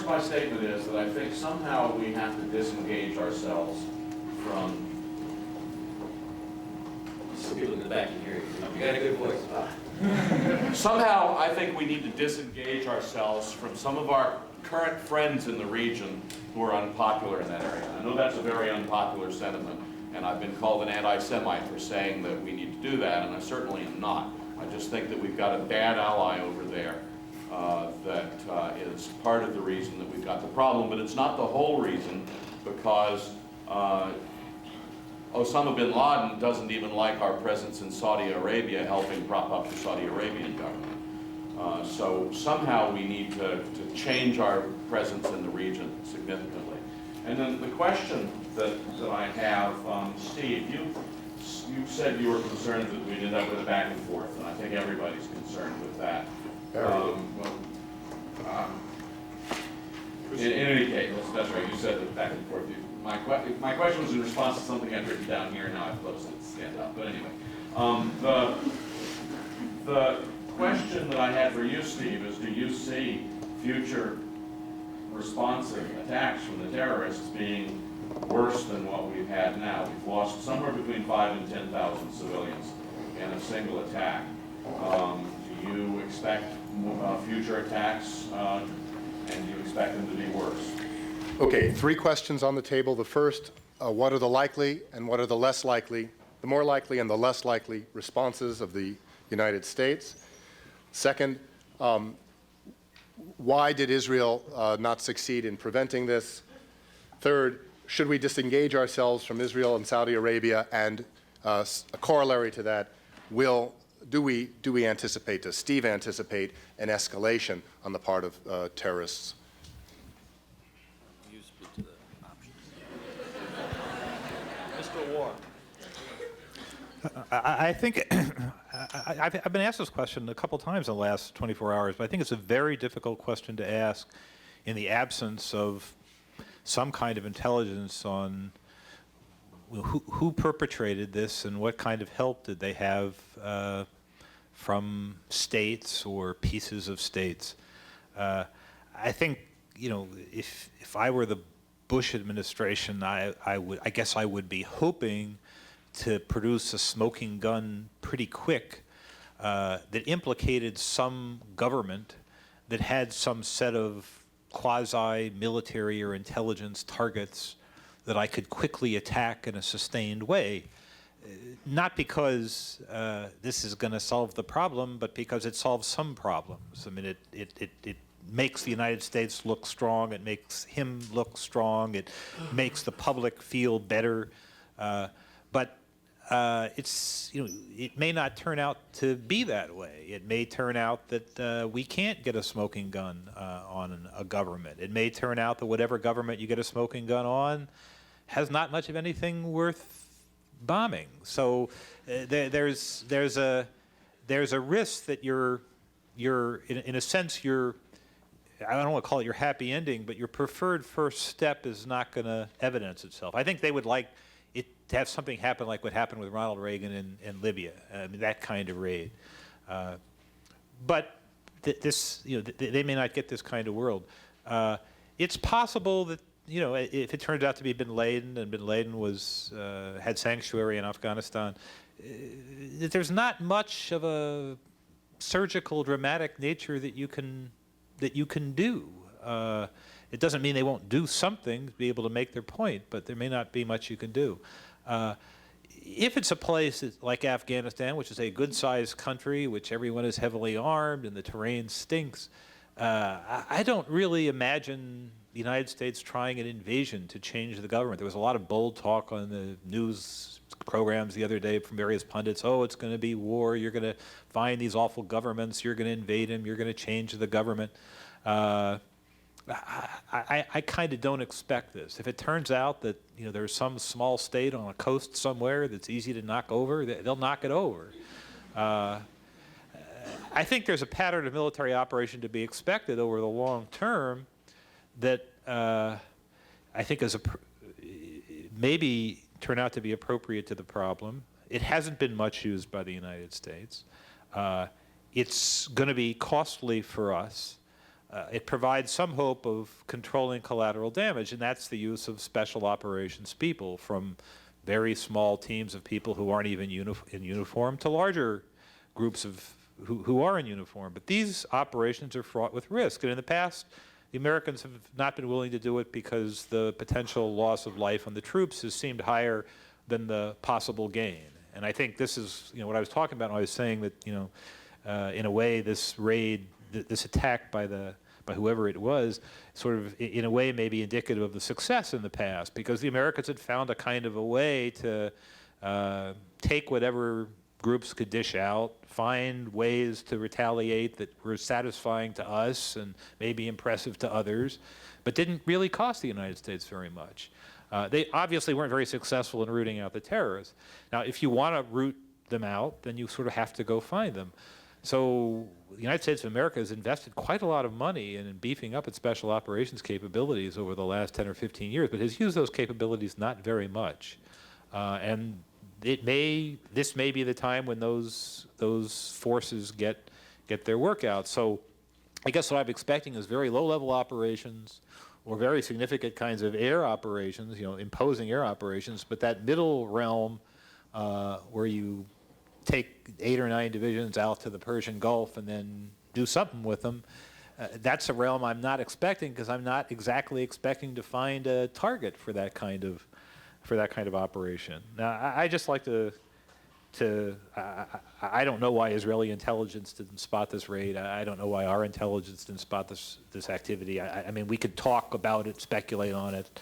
My statement is that I think somehow we have to disengage ourselves from. People in the back can hear you. You got a good voice. Somehow, I think we need to disengage ourselves from some of our current friends in the region who are unpopular in that area. I know that's a very unpopular sentiment, and I've been called an anti-Semite for saying that we need to do that, and I certainly am not. I just think that we've got a bad ally over there that is part of the reason that we've got the problem, but it's not the whole reason, because Osama bin Laden doesn't even like our presence in Saudi Arabia helping prop up the Saudi Arabian government. So somehow we need to change our presence in the region significantly. And then the question that I have, Steve, you said you were concerned that we'd end up with a back and forth, and I think everybody's concerned with that. In any case, that's right, you said that back and forth. My question was in response to something I'd written down here, and now I've closed it to stand up. But anyway, the question that I had for you, Steve, is do you see future responsive attacks from the terrorists being worse than what we've had now? We've lost somewhere between 5,000 and 10,000 civilians in a single attack. Do you expect future attacks, and do you expect them to be worse? Okay, 3 questions on the table. The first, what are the likely and what are the less likely, the more likely and the less likely responses of the United States? Second, why did Israel not succeed in preventing this? Third, should we disengage ourselves from Israel and Saudi Arabia? And a corollary to that, do we anticipate, does Steve anticipate an escalation on the part of terrorists? You speak to the options. Mr. War. I think I've been asked this question a couple times in the last 24 hours, but I think it's a very difficult question to ask in the absence of some kind of intelligence on who perpetrated this and what kind of help did they have from states or pieces of states. I think, you know, if I were the Bush administration, I guess I would be hoping to produce a smoking gun pretty quick that implicated some government that had some set of quasi-military or intelligence targets that I could quickly attack in a sustained way. Not because this is going to solve the problem, but because it solves some problems. I mean, it makes the United States look strong. It makes him look strong. It makes the public feel better. But it's, you know, it may not turn out to be that way. It may turn out that we can't get a smoking gun on a government. It may turn out that whatever government you get a smoking gun on has not much of anything worth bombing. So there's a risk that you're in a sense I don't want to call it your happy ending, but your preferred first step is not going to evidence itself. I think they would like it to have something happen like what happened with Ronald Reagan in Libya. I mean, that kind of raid. But this, you know, they may not get this kind of world. It's possible that, you know, if it turns out to be Bin Laden, and Bin Laden had sanctuary in Afghanistan, there's not much of a surgical, dramatic nature that you can do. It doesn't mean they won't do something to be able to make their point, but there may not be much you can do. If it's a place like Afghanistan, which is a good-sized country, which everyone is heavily armed and the terrain stinks, I don't really imagine the United States trying an invasion to change the government. There was a lot of bold talk on the news programs the other day from various pundits. Oh, it's going to be war. You're going to find these awful governments. You're going to invade them. You're going to change the government. I kind of don't expect this. If it turns out that, you know, there's some small state on a coast somewhere that's easy to knock over, they'll knock it over. I think there's a pattern of military operation to be expected over the long term that I think maybe turn out to be appropriate to the problem. It hasn't been much used by the United States. It's going to be costly for us. It provides some hope of controlling collateral damage, and that's the use of special operations people, from very small teams of people who aren't even in uniform to larger groups of who are in uniform. But these operations are fraught with risk, and in the past, the Americans have not been willing to do it because the potential loss of life on the troops has seemed higher than the possible gain. And I think this is, you know, what I was talking about when I was saying that, you know, in a way, this raid, this attack by whoever it was, sort of in a way may be indicative of the success in the past, because the Americans had found a kind of a way to take whatever groups could dish out, find ways to retaliate that were satisfying to us and maybe impressive to others, but didn't really cost the United States very much. They obviously weren't very successful in rooting out the terrorists. Now, if you want to root them out, then you sort of have to go find them. So the United States of America has invested quite a lot of money in beefing up its special operations capabilities over the last 10 or 15 years, but has used those capabilities not very much. And this may be the time when those forces get their work out. So I guess what I'm expecting is very low-level operations or very significant kinds of air operations, you know, imposing air operations, but that middle realm where you take 8 or 9 divisions out to the Persian Gulf and then do something with them, that's a realm I'm not expecting, because I'm not exactly expecting to find a target for that kind of operation. Now, I just like I don't know why Israeli intelligence didn't spot this raid. I don't know why our intelligence didn't spot this activity. I mean, we could talk about it, speculate on it,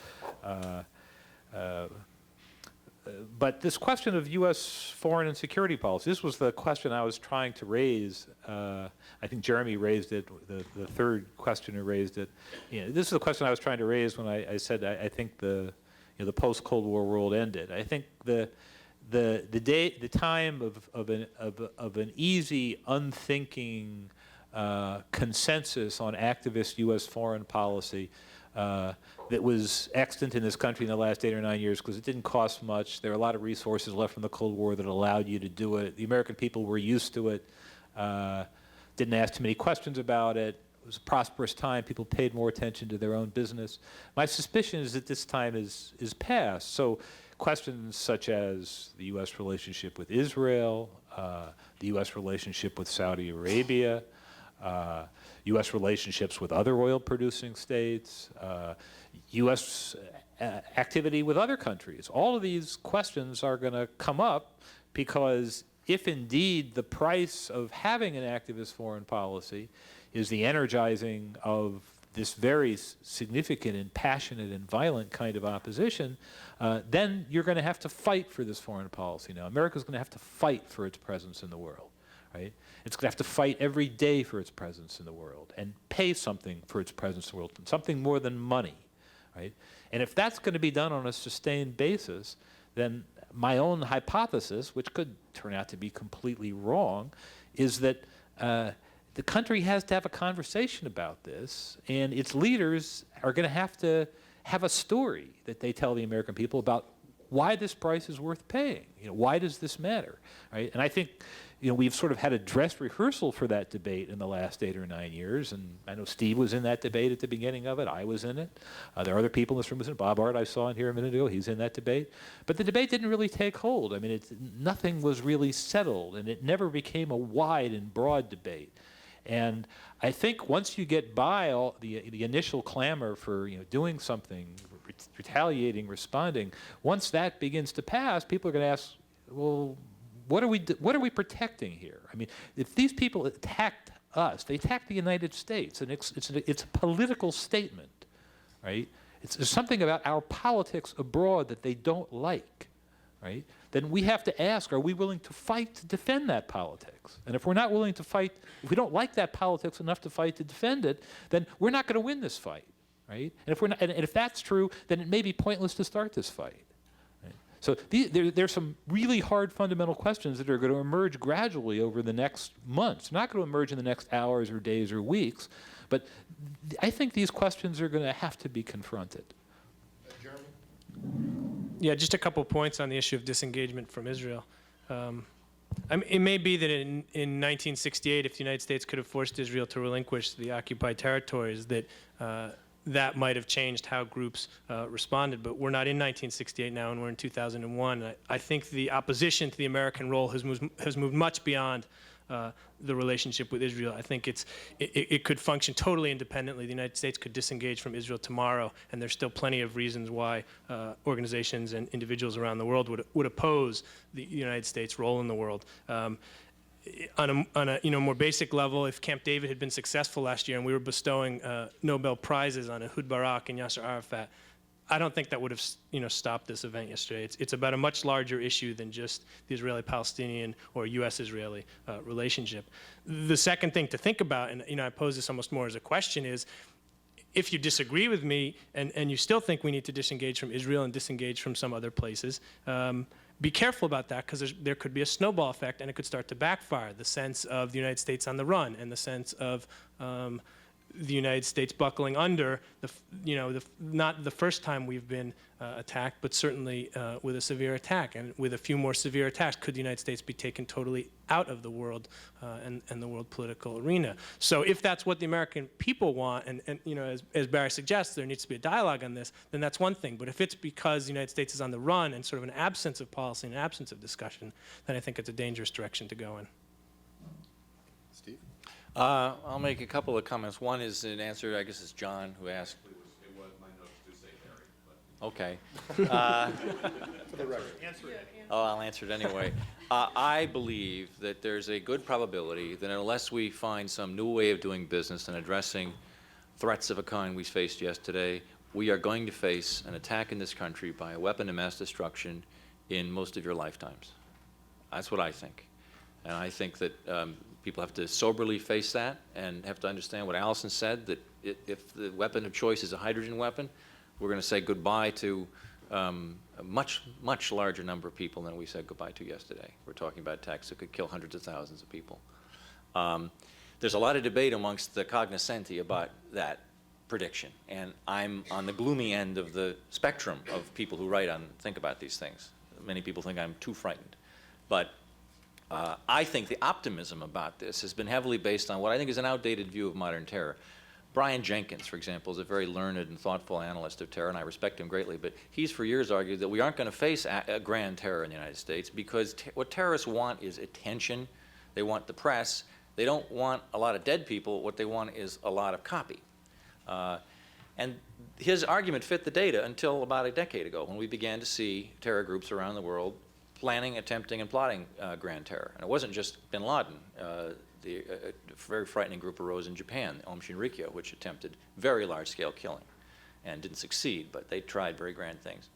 But this question of U.S. foreign and security policy, this was the question I was trying to raise. I think Jeremy raised it, the third questioner raised it. This is the question I was trying to raise when I said I think the post-Cold War world ended. I think the time of an easy, unthinking consensus on activist U.S. foreign policy that was extant in this country in the last 8 or 9 years because it didn't cost much. There were a lot of resources left from the Cold War that allowed you to do it. The American people were used to it, didn't ask too many questions about it. It was a prosperous time. People paid more attention to their own business. My suspicion is that this time is past. So questions such as the U.S. relationship with Israel, the U.S. relationship with Saudi Arabia, U.S. relationships with other oil-producing states, U.S. activity with other countries. All of these questions are going to come up because if indeed the price of having an activist foreign policy is the energizing of this very significant and passionate and violent kind of opposition, then you're going to have to fight for this foreign policy now. America's going to have to fight for its presence in the world. Right? It's going to have to fight every day for its presence in the world and pay something for its presence in the world, something more than money. Right? And if that's going to be done on a sustained basis, then my own hypothesis, which could turn out to be completely wrong, is that the country has to have a conversation about this, and its leaders are going to have a story that they tell the American people about why this price is worth paying. Why does this matter? Right? And I think we've sort of had a dress rehearsal for that debate in the last 8 or 9 years, and I know Steve was in that debate at the beginning of it. I was in it. There are other people in this room. Bob Art I saw in here a minute ago. He's in that debate. But the debate didn't really take hold. I mean, nothing was really settled, and it never became a wide and broad debate. And I think once you get by all the initial clamor for doing something, retaliating, responding, once that begins to pass, people are going to ask, well, what are we protecting here? I mean, if these people attacked us, they attacked the United States, and it's a political statement, right? There's something about our politics abroad that they don't like, right? Then we have to ask, are we willing to fight to defend that politics? And if we're not willing to fight, if we don't like that politics enough to fight to defend it, then we're not going to win this fight, right? And if we're not, and if that's true, then it may be pointless to start this fight. So there's some really hard fundamental questions that are going to emerge gradually over the next months. Not going to emerge in the next hours or days or weeks, but I think these questions are going to have to be confronted. Jeremy? Yeah, just a couple points on the issue of disengagement from Israel. It may be that in 1968, if the United States could have forced Israel to relinquish the occupied territories, that might have changed how groups responded. But we're not in 1968 now, and we're in 2001. I think the opposition to the American role has moved much beyond the relationship with Israel. I think it could function totally independently. The United States could disengage from Israel tomorrow, and there's still plenty of reasons why organizations and individuals around the world would oppose the United States' role in the world. On a more basic level, if Camp David had been successful last year and we were bestowing Nobel Prizes on Ehud Barak and Yasser Arafat, I don't think that would have stopped this event yesterday. It's about a much larger issue than just the Israeli-Palestinian or U.S.-Israeli relationship. The second thing to think about, and I pose this almost more as a question, is if you disagree with me and you still think we need to disengage from Israel and disengage from some other places, be careful about that, because there could be a snowball effect and it could start to backfire. The sense of the United States on the run and the sense of the United States buckling under, not the first time we've been attacked, but certainly with a severe attack. And with a few more severe attacks, could the United States be taken totally out of the world and the world political arena? So if that's what the American people want, and as Barry suggests, there needs to be a dialogue on this, then that's one thing. But if it's because the United States is on the run and sort of an absence of policy and an absence of discussion, then I think it's a dangerous direction to go in. Steve? I'll make a couple of comments. One is an answer, I guess it's John who asked. It was my notes to say Harry, but. Okay. For the record. Oh, I'll answer it anyway. I believe that there's a good probability that unless we find some new way of doing business and addressing threats of a kind we faced yesterday, we are going to face an attack in this country by a weapon of mass destruction in most of your lifetimes. That's what I think. And I think that people have to soberly face that and have to understand what Allison said, that if the weapon of choice is a hydrogen weapon, we're going to say goodbye to a much, much larger number of people than we said goodbye to yesterday. We're talking about attacks that could kill hundreds of thousands of people. There's a lot of debate amongst the cognoscenti about that prediction, and I'm on the gloomy end of the spectrum of people who think about these things. Many people think I'm too frightened. But I think the optimism about this has been heavily based on what I think is an outdated view of modern terror. Brian Jenkins, for example, is a very learned and thoughtful analyst of terror, and I respect him greatly, but he's for years argued that we aren't going to face a grand terror in the United States because what terrorists want is attention. They want the press. They don't want a lot of dead people. What they want is a lot of copy. And his argument fit the data until about a decade ago when we began to see terror groups around the world planning, attempting, and plotting grand terror. And it wasn't just bin Laden. A very frightening group arose in Japan, Aum Shinrikyo, which attempted very large-scale killing and didn't succeed, but they tried very grand things.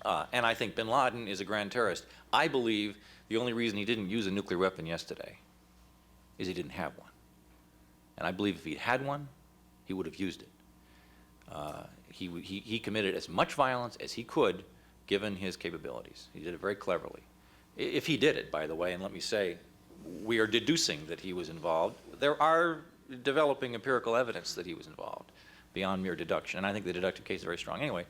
And I think bin Laden is a grand terrorist. I believe the only reason he didn't use a nuclear weapon yesterday is he didn't have one. And I believe if he'd had one, he would have used it. He committed as much violence as he could given his capabilities. He did it very cleverly. If he did it, by the way, and let me say, we are deducing that he was involved. There are developing empirical evidence that he was involved beyond mere deduction, and I think the deductive case is very strong. Anyway,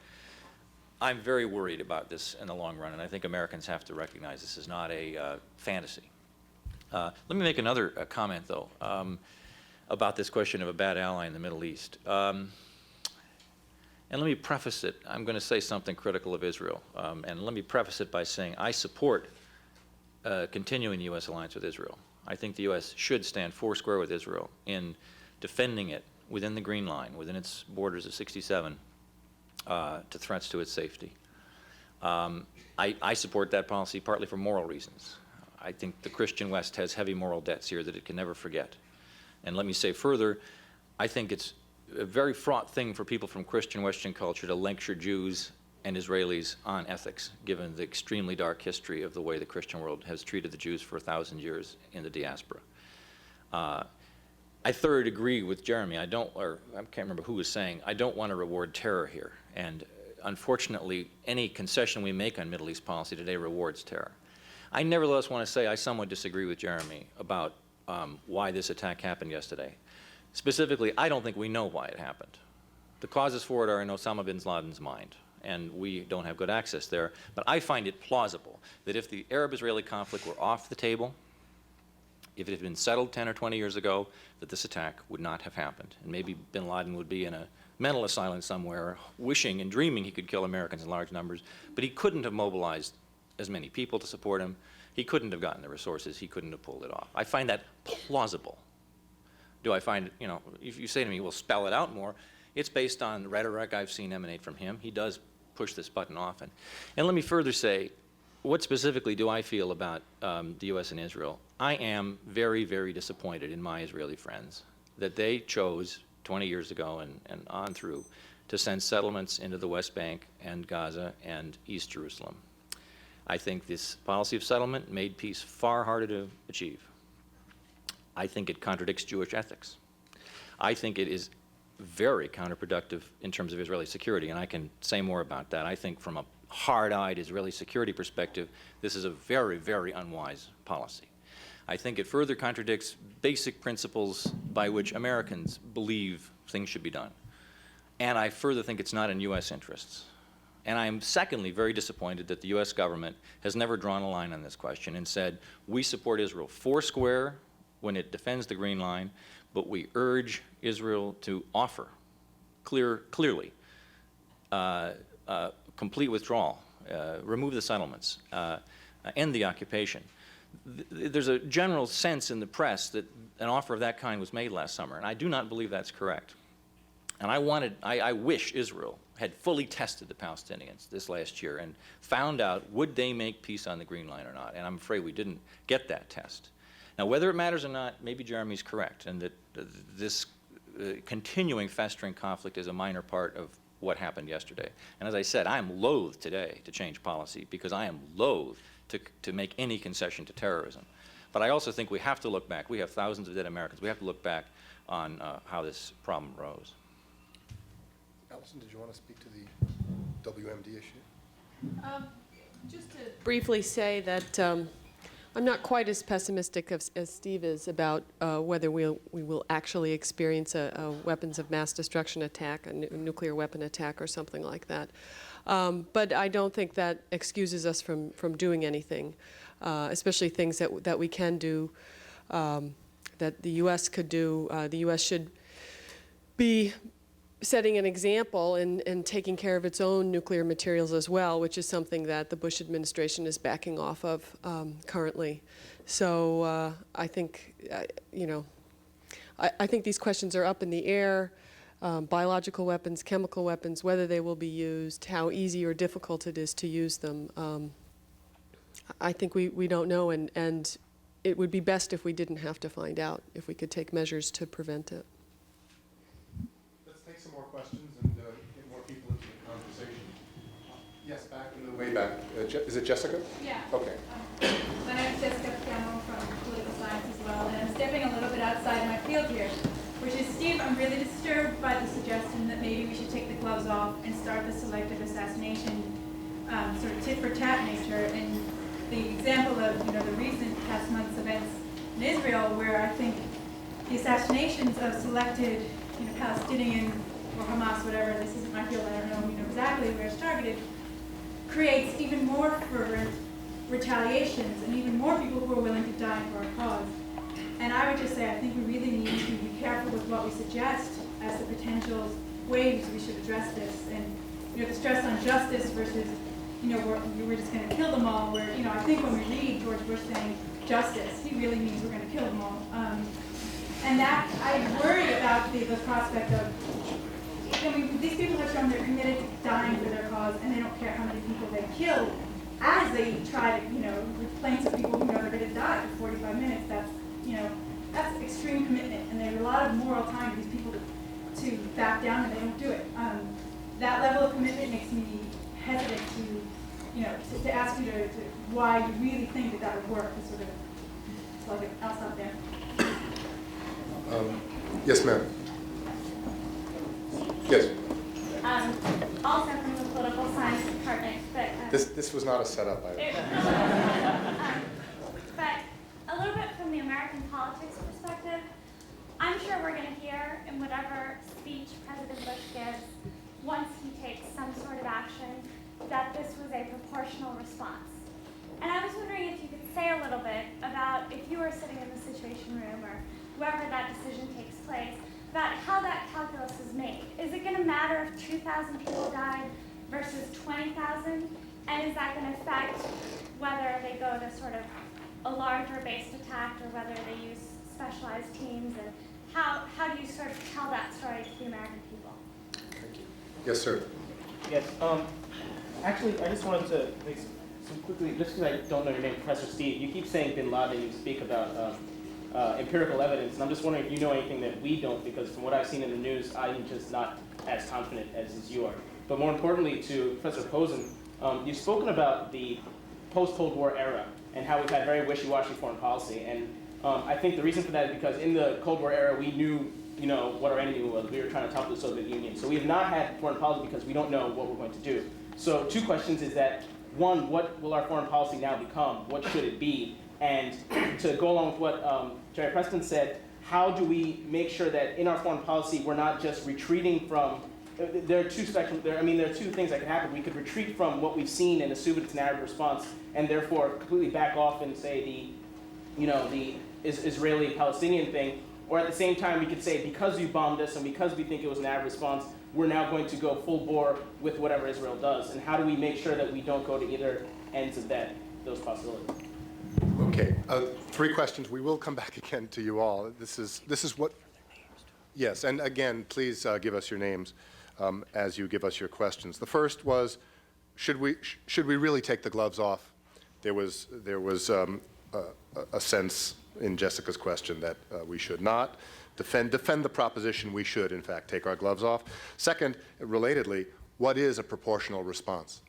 I'm very worried about this in the long run, and I think Americans have to recognize this is not a fantasy. Let me make another comment, though, about this question of a bad ally in the Middle East. And let me preface it. I'm going to say something critical of Israel, and let me preface it by saying I support continuing the U.S. alliance with Israel. I think the U.S. should stand foursquare with Israel in defending it within the Green Line, within its borders of 67, to threats to its safety. I support that policy partly for moral reasons. I think the Christian West has heavy moral debts here that it can never forget. And let me say further, I think it's a very fraught thing for people from Christian Western culture to lecture Jews and Israelis on ethics, given the extremely dark history of the way the Christian world has treated the Jews for 1,000 years in the diaspora. I thoroughly agree with Jeremy. I can't remember who was saying, I don't want to reward terror here. And unfortunately, any concession we make on Middle East policy today rewards terror. I nevertheless want to say I somewhat disagree with Jeremy about why this attack happened yesterday. Specifically, I don't think we know why it happened. The causes for it are in Osama bin Laden's mind, and we don't have good access there. But I find it plausible that if the Arab-Israeli conflict were off the table, if it had been settled 10 or 20 years ago, that this attack would not have happened. And maybe bin Laden would be in a mental asylum somewhere, wishing and dreaming he could kill Americans in large numbers, but he couldn't have mobilized as many people to support him. He couldn't have gotten the resources. He couldn't have pulled it off. I find that plausible. Do I find, if you say to me, well, spell it out more, it's based on rhetoric I've seen emanate from him. He does push this button often. And let me further say, what specifically do I feel about the U.S. and Israel? I am very, very disappointed in my Israeli friends that they chose 20 years ago and on through to send settlements into the West Bank and Gaza and East Jerusalem. I think this policy of settlement made peace far harder to achieve. I think it contradicts Jewish ethics. I think it is very counterproductive in terms of Israeli security, and I can say more about that. I think from a hard-eyed Israeli security perspective, this is a very, very unwise policy. I think it further contradicts basic principles by which Americans believe things should be done. And I further think it's not in U.S. interests. And I am secondly very disappointed that the U.S. government has never drawn a line on this question and said, we support Israel foursquare when it defends the Green Line, but we urge Israel to offer clearly complete withdrawal, remove the settlements, end the occupation. There's a general sense in the press that an offer of that kind was made last summer, and I do not believe that's correct. And I wish Israel had fully tested the Palestinians this last year and found out would they make peace on the Green Line or not, and I'm afraid we didn't get that test. Now, whether it matters or not, maybe Jeremy's correct, and that this continuing festering conflict is a minor part of what happened yesterday. And as I said, I am loath today to change policy because I am loath to make any concession to terrorism. But I also think we have to look back. We have thousands of dead Americans. We have to look back on how this problem arose. Allison, did you want to speak to the WMD issue? Just to briefly say that I'm not quite as pessimistic as Steve is about whether we will actually experience a weapons of mass destruction attack, a nuclear weapon attack or something like that. But I don't think that excuses us from doing anything, especially things that we can do, that the U.S. could do. The U.S. should be setting an example and taking care of its own nuclear materials as well, which is something that the Bush administration is backing off of currently. So I think, I think these questions are up in the air. Biological weapons, chemical weapons, whether they will be used, how easy or difficult it is to use them. I think we don't know, and it would be best if we didn't have to find out, if we could take measures to prevent it. Let's take some more questions and get more people into the conversation. Yes, back in the way back. Is it Jessica? Yeah. Okay. My name is Jessica Piano from political science as well, and I'm stepping a little bit outside my field here, which is, Steve, I'm really disturbed by the suggestion that maybe we should take the gloves off and start the selective assassination sort of tit-for-tat nature. And the example of, the recent past month's events in Israel, where I think the assassinations of selected, Palestinian or Hamas, whatever, this isn't my field, I don't know, exactly where it's targeted, creates even more fervent retaliations and even more people who are willing to die for our cause. And I would just say, I think we really need to be careful with what we suggest as the potential ways we should address this. And, the stress on justice versus, we're just going to kill them all. Where, I think when we read George Bush saying justice, he really means we're going to kill them all. And that, I worry about the prospect of, these people have shown they're committed to dying for their cause, and they don't care how many people they kill as they try to, with planes of people who are going to die for 45 minutes. That's extreme commitment, and there's a lot of moral time for these people to back down, and they don't do it. That level of commitment makes me hesitant to ask you to why you really think that would work. I'll stop there. Yes, ma'am. Yes. Also from the political science department, but This was not a setup. but a little bit from the American politics perspective, I'm sure we're going to hear in whatever speech President Bush gives, once he takes some sort of action, that this was a proportional response. And I was wondering if you could say a little bit about, if you were sitting in the Situation Room or wherever that decision takes place, about how that calculus is made. Is it going to matter if 2,000 people died versus 20,000? And is that going to affect whether they go to sort of a larger based attack or whether they use specialized teams? And how do you sort of tell that story to the American people? Thank you. Yes, sir. Yes. Actually, I just wanted to make some quickly, just because I don't know your name, Professor Steve. You keep saying Bin Laden. You speak about empirical evidence, and I'm just wondering if you know anything that we don't, because from what I've seen in the news, I'm just not as confident as you are. But more importantly, to Professor Posen, you've spoken about the post-Cold War era and how we've had very wishy-washy foreign policy. And I think the reason for that is because in the Cold War era, we knew, what our enemy was. We were trying to topple the Soviet Union. So we have not had foreign policy because we don't know what we're going to do. So two questions is that, one, what will our foreign policy now become? What should it be? And to go along with what Jerry Preston said, how do we make sure that in our foreign policy we're not just retreating from, there are two spectrums, there are two things that can happen. We could retreat from what we've seen and assume it's an Arab response and therefore completely back off and say the Israeli-Palestinian thing, or at the same time we could say because you bombed us and because we think it was an Arab response, we're now going to go full bore with whatever Israel does. And how do we make sure that we don't go to either ends of those possibilities? Okay, 3 questions. We will come back again to you all. This is what. Yes, and again, please give us your names as you give us your questions. The first was, should we really take the gloves off? There was a sense in Jessica's question that we should not. defend the proposition we should, in fact, take our gloves off. Second, relatedly, what is a proportional response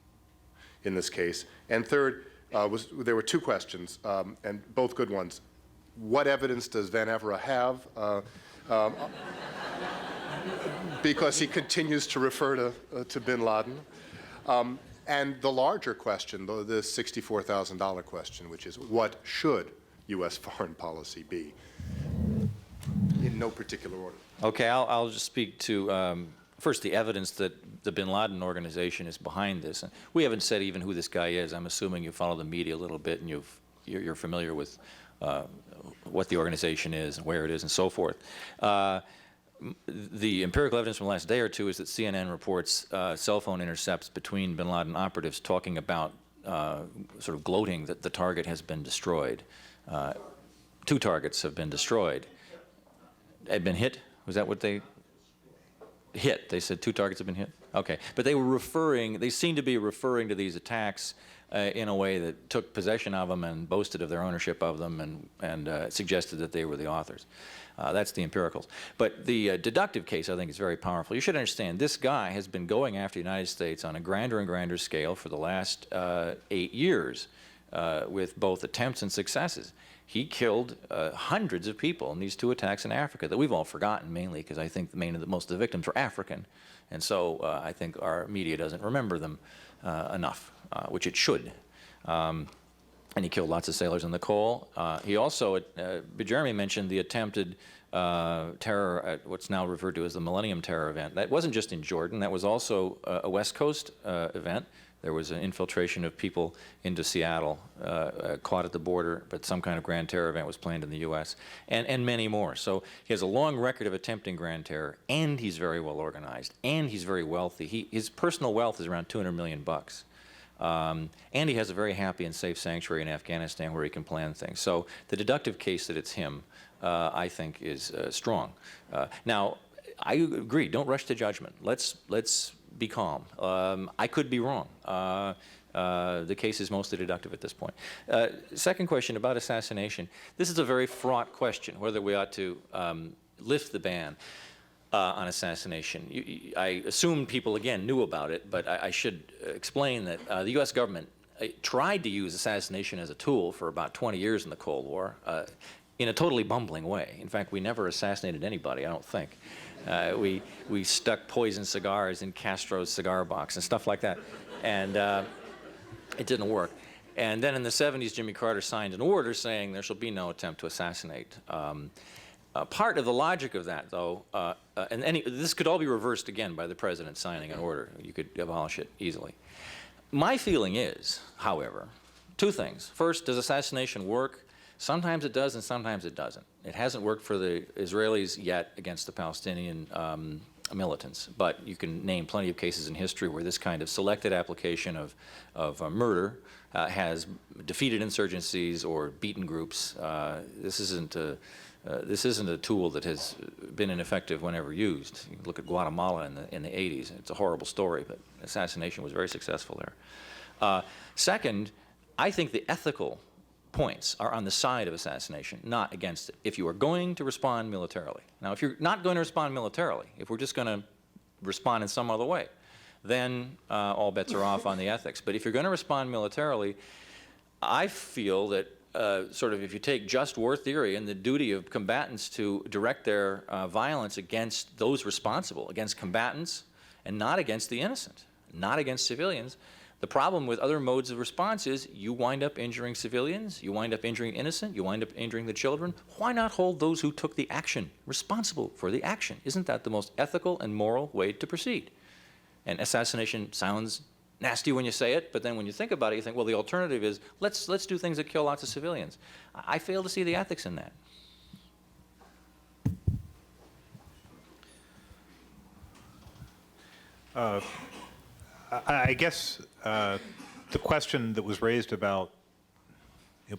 in this case? And third, there were two questions, and both good ones. What evidence does Van Evera have? Because he continues to refer to bin Laden. And the larger question, the $64,000 question, which is what should U.S. foreign policy be? In no particular order. Okay, I'll just speak to, first, the evidence that the bin Laden organization is behind this. We haven't said even who this guy is. I'm assuming you follow the media a little bit and you're familiar with what the organization is and where it is and so forth. The empirical evidence from the last day or two is that CNN reports cell phone intercepts between bin Laden operatives talking about sort of gloating that the target has been destroyed. 2 targets have been destroyed. Had been hit? Was that what they hit? They said 2 targets have been hit? Okay. But they seemed to be referring to these attacks in a way that took possession of them and boasted of their ownership of them and suggested that they were the authors. That's the empiricals. But the deductive case, I think, is very powerful. You should understand, this guy has been going after the United States on a grander and grander scale for the last 8 years with both attempts and successes. He killed hundreds of people in these 2 attacks in Africa that we've all forgotten, mainly because I think most of the victims were African. And so I think our media doesn't remember them enough, which it should. And he killed lots of sailors in the coal. He also, Jeremy mentioned the attempted terror at what's now referred to as the Millennium Terror event. That wasn't just in Jordan. That was also a West Coast event. There was an infiltration of people into Seattle, caught at the border, but some kind of grand terror event was planned in the U.S., and many more. So he has a long record of attempting grand terror, and he's very well organized, and he's very wealthy. His personal wealth is around $200 million. And he has a very happy and safe sanctuary in Afghanistan where he can plan things. So the deductive case that it's him, I think, is strong. Now, I agree. Don't rush to judgment. Let's be calm. I could be wrong. The case is mostly deductive at this point. Second question about assassination. This is a very fraught question, whether we ought to lift the ban on assassination. I assume people, again, knew about it, but I should explain that the U.S. government tried to use assassination as a tool for about 20 years in the Cold War in a totally bumbling way. In fact, we never assassinated anybody, I don't think. We stuck poison cigars in Castro's cigar box and stuff like that, and it didn't work. And then in the 70s, Jimmy Carter signed an order saying there shall be no attempt to assassinate. Part of the logic of that, though, this could all be reversed again by the president signing an order. You could abolish it easily. My feeling is, however, 2 things. First, does assassination work? Sometimes it does and sometimes it doesn't. It hasn't worked for the Israelis yet against the Palestinian militants, but you can name plenty of cases in history where this kind of selected application of murder has defeated insurgencies or beaten groups. This isn't a tool that has been ineffective whenever used. You can look at Guatemala in the 80s. It's a horrible story, but assassination was very successful there. Second, I think the ethical points are on the side of assassination, not against it, if you are going to respond militarily. Now, if you're not going to respond militarily, if we're just going to respond in some other way, then all bets are off on the ethics. But if you're going to respond militarily, I feel that sort of if you take just war theory and the duty of combatants to direct their violence against those responsible, against combatants, and not against the innocent, not against civilians, the problem with other modes of response is you wind up injuring civilians, you wind up injuring innocent, you wind up injuring the children. Why not hold those who took the action responsible for the action? Isn't that the most ethical and moral way to proceed? And assassination sounds nasty when you say it, but then when you think about it, you think, well, the alternative is let's do things that kill lots of civilians. I fail to see the ethics in that. I guess the question that was raised about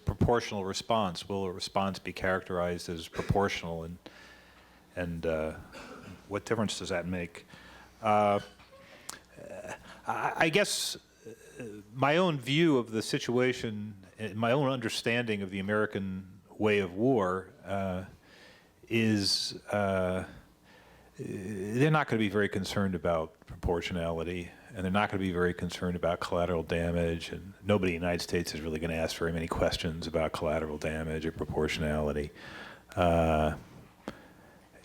proportional response, will a response be characterized as proportional, and what difference does that make? I guess my own view of the situation, my own understanding of the American way of war is they're not going to be very concerned about proportionality, and they're not going to be very concerned about collateral damage, and nobody in the United States is really going to ask very many questions about collateral damage or proportionality.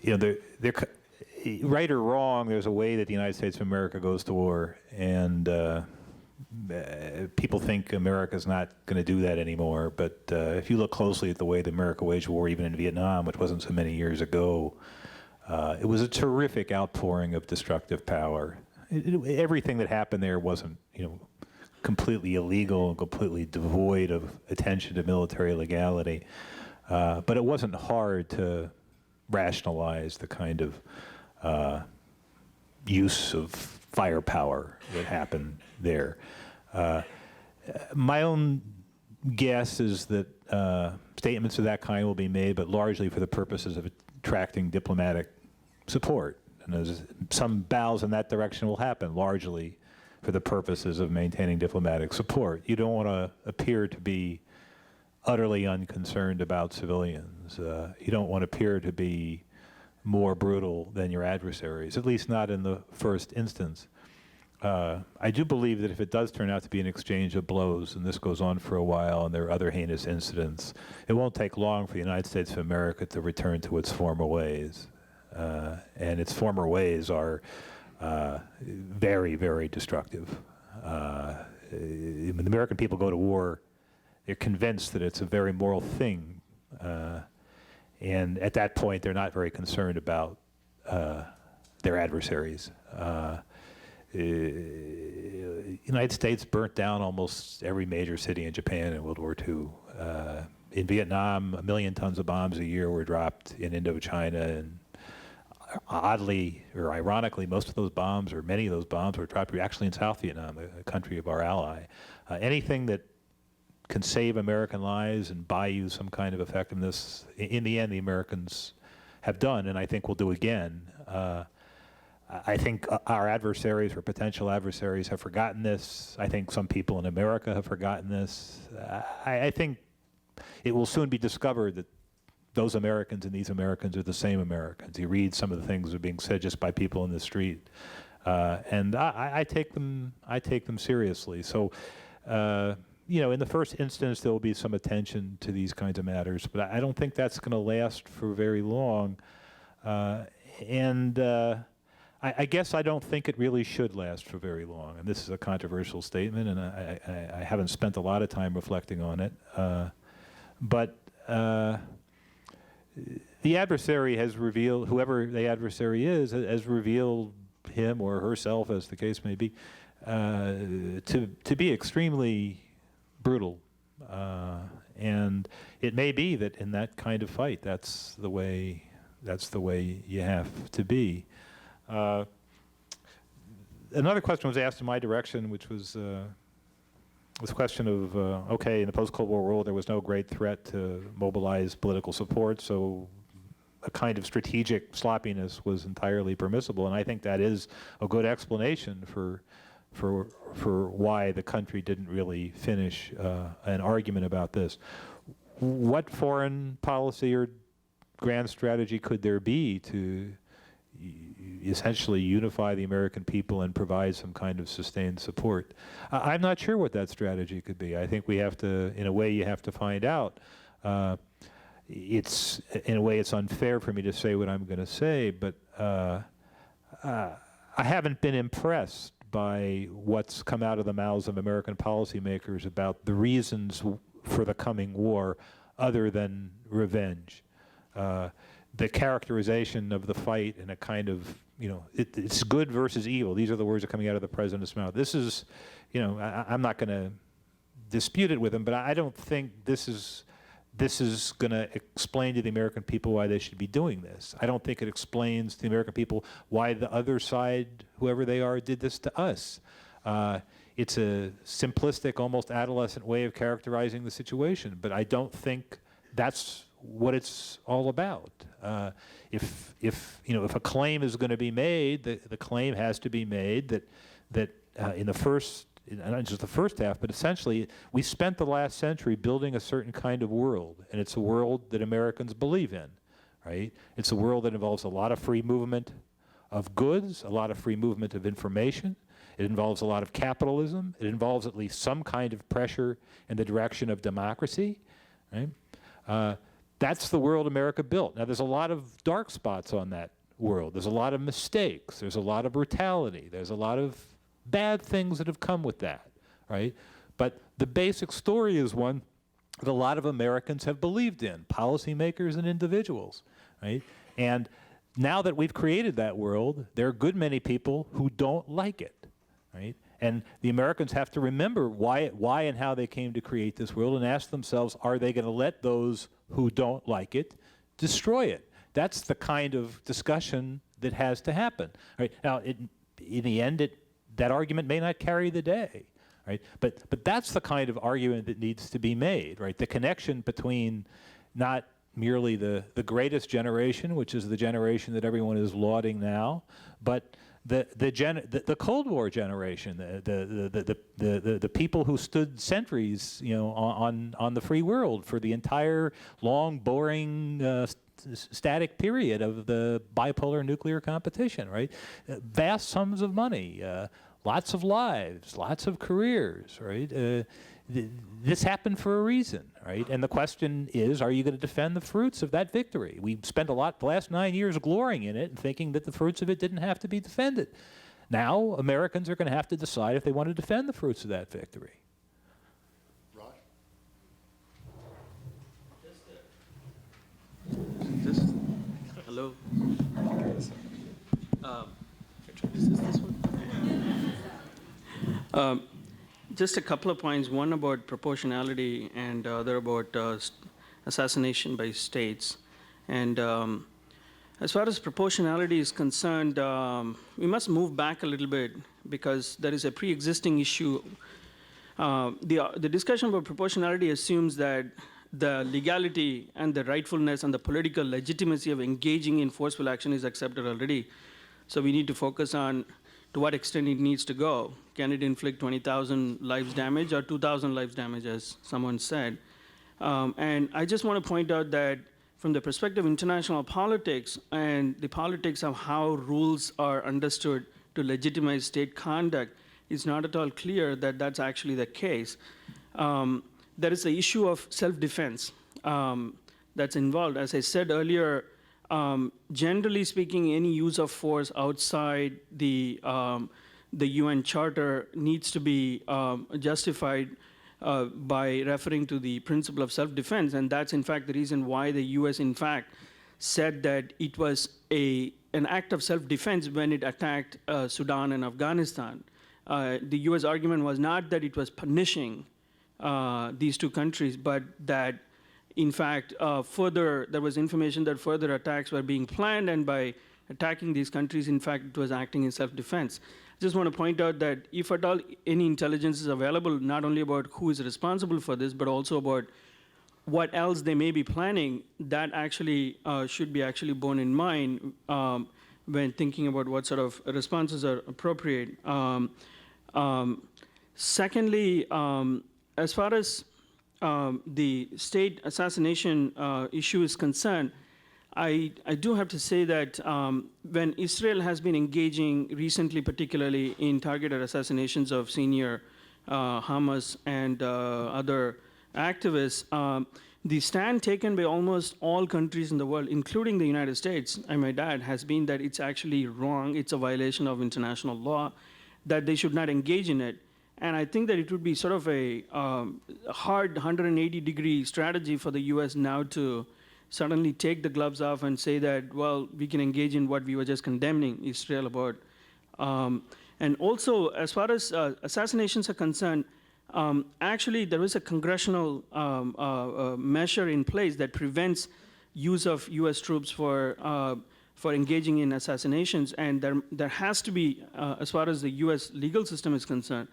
You know, right or wrong, there's a way that the United States of America goes to war, and people think America's not going to do that anymore, but if you look closely at the way that America waged war, even in Vietnam, which wasn't so many years ago, it was a terrific outpouring of destructive power. Everything that happened there wasn't, you know, completely illegal and completely devoid of attention to military legality, but it wasn't hard to rationalize the kind of use of firepower that happened there. My own guess is that statements of that kind will be made, but largely for the purposes of attracting diplomatic support. And some bows in that direction will happen, largely for the purposes of maintaining diplomatic support. You don't want to appear to be utterly unconcerned about civilians. You don't want to appear to be more brutal than your adversaries, at least not in the first instance. I do believe that if it does turn out to be an exchange of blows, and this goes on for a while, and there are other heinous incidents, it won't take long for the United States of America to return to its former ways. And its former ways are very, very destructive. When the American people go to war, they're convinced that it's a very moral thing. And at that point, they're not very concerned about their adversaries. The United States burnt down almost every major city in Japan in World War II. In Vietnam, 1 million tons of bombs a year were dropped in Indochina, and oddly or ironically, most of those bombs, or many of those bombs, were dropped actually in South Vietnam, a country of our ally. Anything that can save American lives and buy you some kind of effectiveness, in the end, the Americans have done, and I think will do again. I think our adversaries or potential adversaries have forgotten this. I think some people in America have forgotten this. I think it will soon be discovered that those Americans and these Americans are the same Americans. You read some of the things that are being said just by people in the street, and I take them seriously. So, you know, in the first instance, there will be some attention to these kinds of matters, but I don't think that's going to last for very long. I guess I don't think it really should last for very long. And this is a controversial statement, and I haven't spent a lot of time reflecting on it. But the adversary has revealed, whoever the adversary is, has revealed him or herself, as the case may be, to be extremely brutal. And it may be that in that kind of fight, that's the way you have to be. Another question was asked in my direction, which was this question of, okay, in the post-Cold War world, there was no great threat to mobilize political support, so a kind of strategic sloppiness was entirely permissible, and I think that is a good explanation for why the country didn't really finish an argument about this. What foreign policy or grand strategy could there be to essentially unify the American people and provide some kind of sustained support? I'm not sure what that strategy could be. I think we have to, in a way, you have to find out. In a way, it's unfair for me to say what I'm going to say, but I haven't been impressed by what's come out of the mouths of American policymakers about the reasons for the coming war other than revenge. The characterization of the fight in a kind of, you know, it's good versus evil. These are the words that are coming out of the president's mouth. This is, you know, I'm not going to dispute it with him, but I don't think this is going to explain to the American people why they should be doing this. I don't think it explains to the American people why the other side, whoever they are, did this to us. It's a simplistic, almost adolescent way of characterizing the situation, but I don't think that's what it's all about. If a claim is going to be made, the claim has to be made that in the first, not just the first half, but essentially we spent the last century building a certain kind of world, and it's a world that Americans believe in, right? It's a world that involves a lot of free movement of goods, a lot of free movement of information. It involves a lot of capitalism. It involves at least some kind of pressure in the direction of democracy, right? That's the world America built. Now, there's a lot of dark spots on that world. There's a lot of mistakes. There's a lot of brutality. There's a lot of bad things that have come with that, right? But the basic story is one that a lot of Americans have believed in, policymakers and individuals, right? And now that we've created that world, there are a good many people who don't like it, right? And the Americans have to remember why and how they came to create this world and ask themselves, are they going to let those who don't like it destroy it? That's the kind of discussion that has to happen, right? Now, in the end, that argument may not carry the day, right? But that's the kind of argument that needs to be made, right? The connection between not merely the greatest generation, which is the generation that everyone is lauding now, but the Cold War generation, the people who stood sentries, you know, on the free world for the entire long, boring, static period of the bipolar nuclear competition, right? Vast sums of money, lots of lives, lots of careers, right? This happened for a reason, right? And the question is, are you going to defend the fruits of that victory? We've spent the last 9 years glorying in it and thinking that the fruits of it didn't have to be defended. Now, Americans are going to have to decide if they want to defend the fruits of that victory. Raj? Hello. Is this one? Just a couple of points, one about proportionality and the other about assassination by states. And as far as proportionality is concerned, we must move back a little bit because there is a pre-existing issue. The discussion about proportionality assumes that the legality and the rightfulness and the political legitimacy of engaging in forceful action is accepted already. So we need to focus on to what extent it needs to go. Can it inflict 20,000 lives damage or 2,000 lives damage, as someone said? And I just want to point out that from the perspective of international politics and the politics of how rules are understood to legitimize state conduct, it's not at all clear that that's actually the case. There is the issue of self-defense that's involved. As I said earlier, generally speaking, any use of force outside the UN Charter needs to be justified by referring to the principle of self-defense, and that's in fact the reason why the U.S. in fact said that it was an act of self-defense when it attacked Sudan and Afghanistan. The U.S. argument was not that it was punishing these two countries, but that in fact, there was information that further attacks were being planned, and by attacking these countries, in fact, it was acting in self-defense. I just want to point out that if at all any intelligence is available, not only about who is responsible for this, but also about what else they may be planning, that actually should be actually borne in mind when thinking about what sort of responses are appropriate. Secondly, as far as the state assassination issue is concerned, I do have to say that when Israel has been engaging recently, particularly in targeted assassinations of senior Hamas and other activists, the stand taken by almost all countries in the world, including the United States, I might add, has been that it's actually wrong, it's a violation of international law, that they should not engage in it. And I think that it would be sort of a hard 180-degree strategy for the U.S. now to suddenly take the gloves off and say that, well, we can engage in what we were just condemning Israel about. And also, as far as assassinations are concerned, actually there is a congressional measure in place that prevents use of U.S. troops for engaging in assassinations. And there has to be, as far as the U.S. legal system is concerned,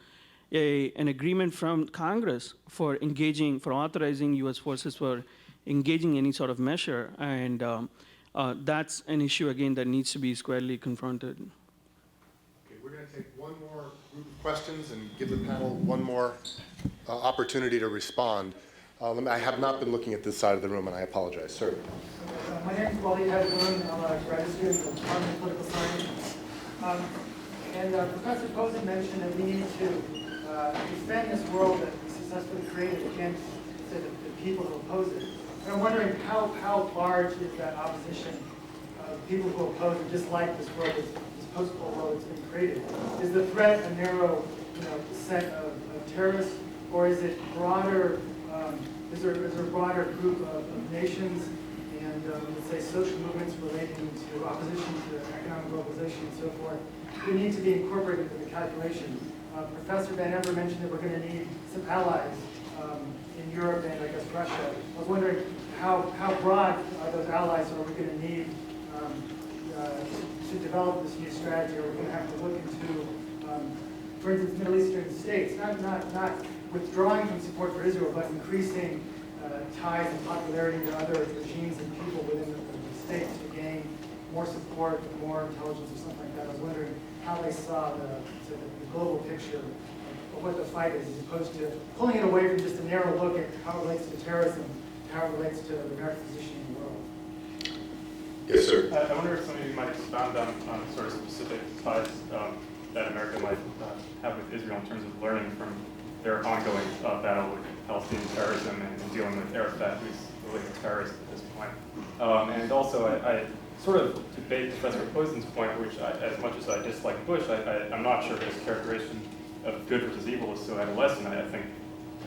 an agreement from Congress for authorizing U.S. forces for engaging any sort of measure, and that's an issue, again, that needs to be squarely confronted. Okay, we're going to take one more group of questions and give the panel one more opportunity to respond. I have not been looking at this side of the room, and I apologize. Sir. My name is Wally Hadgoon. I'm a graduate student from the Department of Political Science. Professor Posen mentioned that we need to defend this world that we successfully created against the people who oppose it. And I'm wondering how large is that opposition of people who oppose and dislike this world, this post-war world that's been created? Is the threat a narrow set of terrorists, or is it broader? Is there a broader group of nations and let's say social movements relating to opposition to economic globalization and so forth who need to be incorporated into the calculation? Professor Van Ever mentioned that we're going to need some allies in Europe and I guess Russia. I was wondering how broad are those allies are we going to need to develop this new strategy? Are we going to have to look into, for instance, Middle Eastern states, not withdrawing from support for Israel, but increasing ties and popularity to other regimes and people within the state to gain more support, more intelligence, or something like that. I was wondering how they saw the global picture of what the fight is, as opposed to pulling it away from just a narrow look at how it relates to terrorism, how it relates to the American position in the world. Yes, sir. I wonder if some of you might expound on sort of specific ties that America might have with Israel in terms of learning from their ongoing battle with Palestinian terrorism and dealing with Arafat, who's really a terrorist at this point. And also, I sort of debate Professor Posen's point, which as much as I dislike Bush, I'm not sure his characterization of good versus evil is so adolescent. I think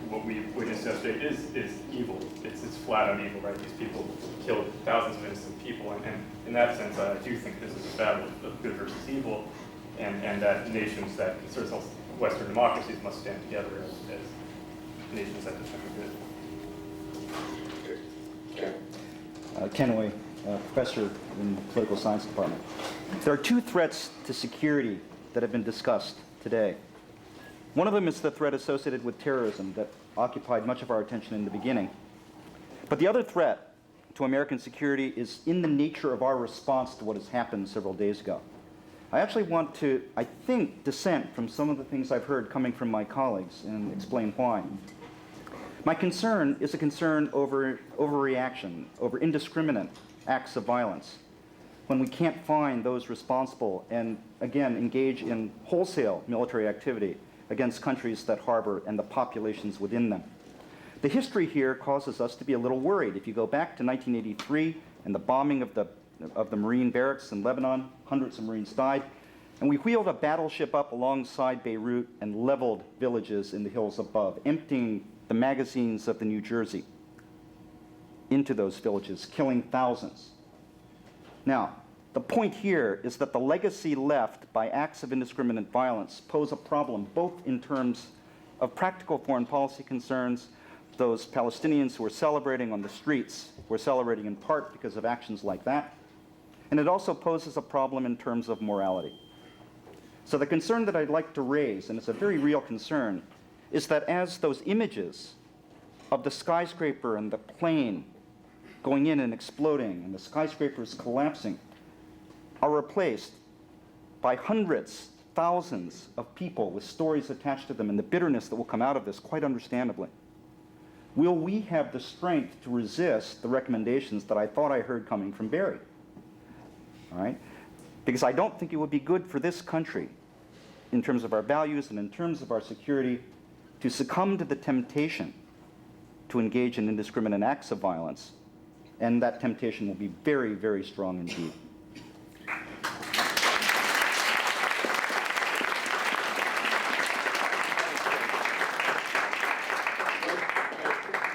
what we witnessed yesterday is evil. It's flat out evil, right? These people killed thousands of innocent people, and in that sense, I do think this is a battle of good versus evil, and that nations that sort of Western democracies must stand together as nations that defend the good. Ken Way, professor in the Political Science Department. There are two threats to security that have been discussed today. One of them is the threat associated with terrorism that occupied much of our attention in the beginning. But the other threat to American security is in the nature of our response to what has happened several days ago. I actually want to, I think, dissent from some of the things I've heard coming from my colleagues and explain why. My concern is a concern over overreaction, over indiscriminate acts of violence, when we can't find those responsible and, again, engage in wholesale military activity against countries that harbor and the populations within them. The history here causes us to be a little worried. If you go back to 1983 and the bombing of the Marine barracks in Lebanon, hundreds of Marines died, and we wheeled a battleship up alongside Beirut and leveled villages in the hills above, emptying the magazines of the New Jersey into those villages, killing thousands. Now, the point here is that the legacy left by acts of indiscriminate violence pose a problem both in terms of practical foreign policy concerns. Those Palestinians who are celebrating on the streets were celebrating in part because of actions like that. And it also poses a problem in terms of morality. So the concern that I'd like to raise, and it's a very real concern, is that as those images of the skyscraper and the plane going in and exploding and the skyscrapers collapsing are replaced by hundreds, thousands of people with stories attached to them and the bitterness that will come out of this, quite understandably. Will we have the strength to resist the recommendations that I thought I heard coming from Barry? All right? Because I don't think it would be good for this country, in terms of our values and in terms of our security, to succumb to the temptation to engage in indiscriminate acts of violence. And that temptation will be very, very strong indeed.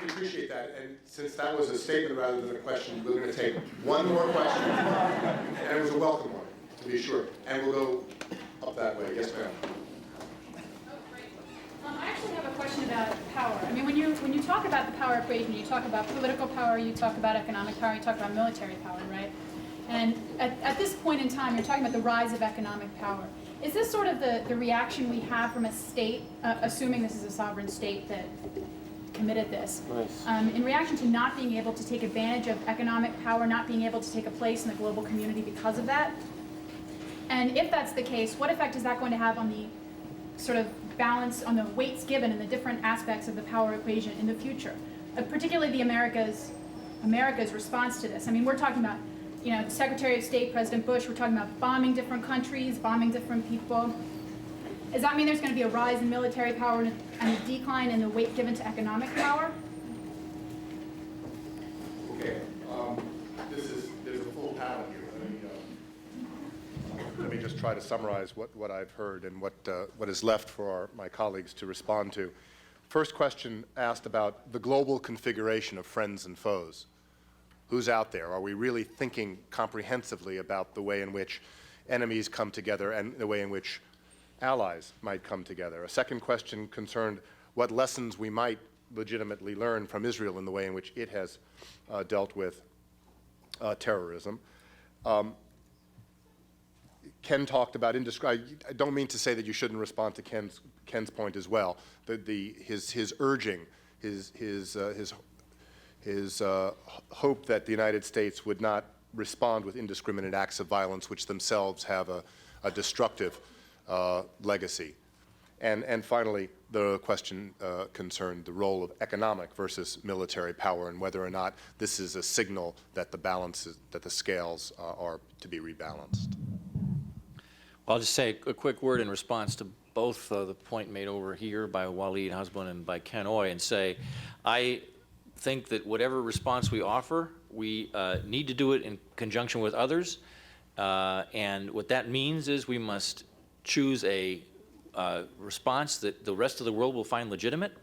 We appreciate that, and since that was a statement rather than a question, we're going to take one more question, and it was a welcome one, to be sure, and we'll go up that way. Yes, ma'am. I actually have a question about power. I mean, when you talk about the power equation, you talk about political power, you talk about economic power, you talk about military power, right? And at this point in time, you're talking about the rise of economic power. Is this sort of the reaction we have from a state, assuming this is a sovereign state that committed this, in reaction to not being able to take advantage of economic power, not being able to take a place in the global community because of that? And if that's the case, what effect is that going to have on the sort of balance, on the weights given in the different aspects of the power equation in the future? particularly the America's response to this. I mean, we're talking about, the Secretary of State, President Bush, we're talking about bombing different countries, bombing different people. Does that mean there's going to be a rise in military power and a decline in the weight given to economic power? Okay, there's a full panel here. Let me just try to summarize what I've heard and what is left for my colleagues to respond to. First question asked about the global configuration of friends and foes. Who's out there? Are we really thinking comprehensively about the way in which enemies come together and the way in which allies might come together? A second question concerned what lessons we might legitimately learn from Israel in the way in which it has dealt with terrorism. Ken talked about I don't mean to say that you shouldn't respond to Ken's point as well. His urging, his hope that the United States would not respond with indiscriminate acts of violence which themselves have a destructive legacy. And finally, the question concerned the role of economic versus military power and whether or not this is a signal that the scales are to be rebalanced. I'll just say a quick word in response to both the point made over here by Walid Hasbun and by Ken Oy, and say, I think that whatever response we offer, we need to do it in conjunction with others, and what that means is we must choose a response that the rest of the world will find legitimate.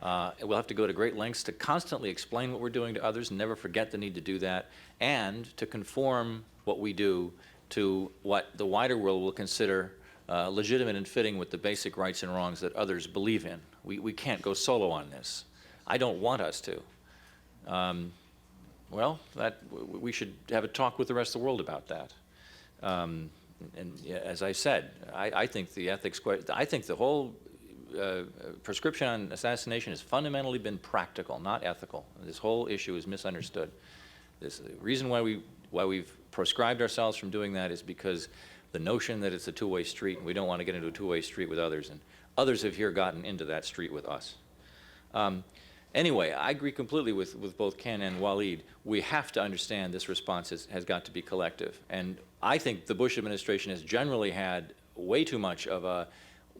We'll have to go to great lengths to constantly explain what we're doing to others and never forget the need to do that, and to conform what we do to what the wider world will consider legitimate and fitting with the basic rights and wrongs that others believe in. We can't go solo on this. I don't want us to. Well, we should have a talk with the rest of the world about that. And as I said, I think the ethics, I think the whole prescription on assassination has fundamentally been practical, not ethical. This whole issue is misunderstood. The reason why we've proscribed ourselves from doing that is because the notion that it's a two-way street, and we don't want to get into a two-way street with others, and others have here gotten into that street with us. Anyway, I agree completely with both Ken and Walid. We have to understand this response has got to be collective. And I think the Bush administration has generally had way too much of a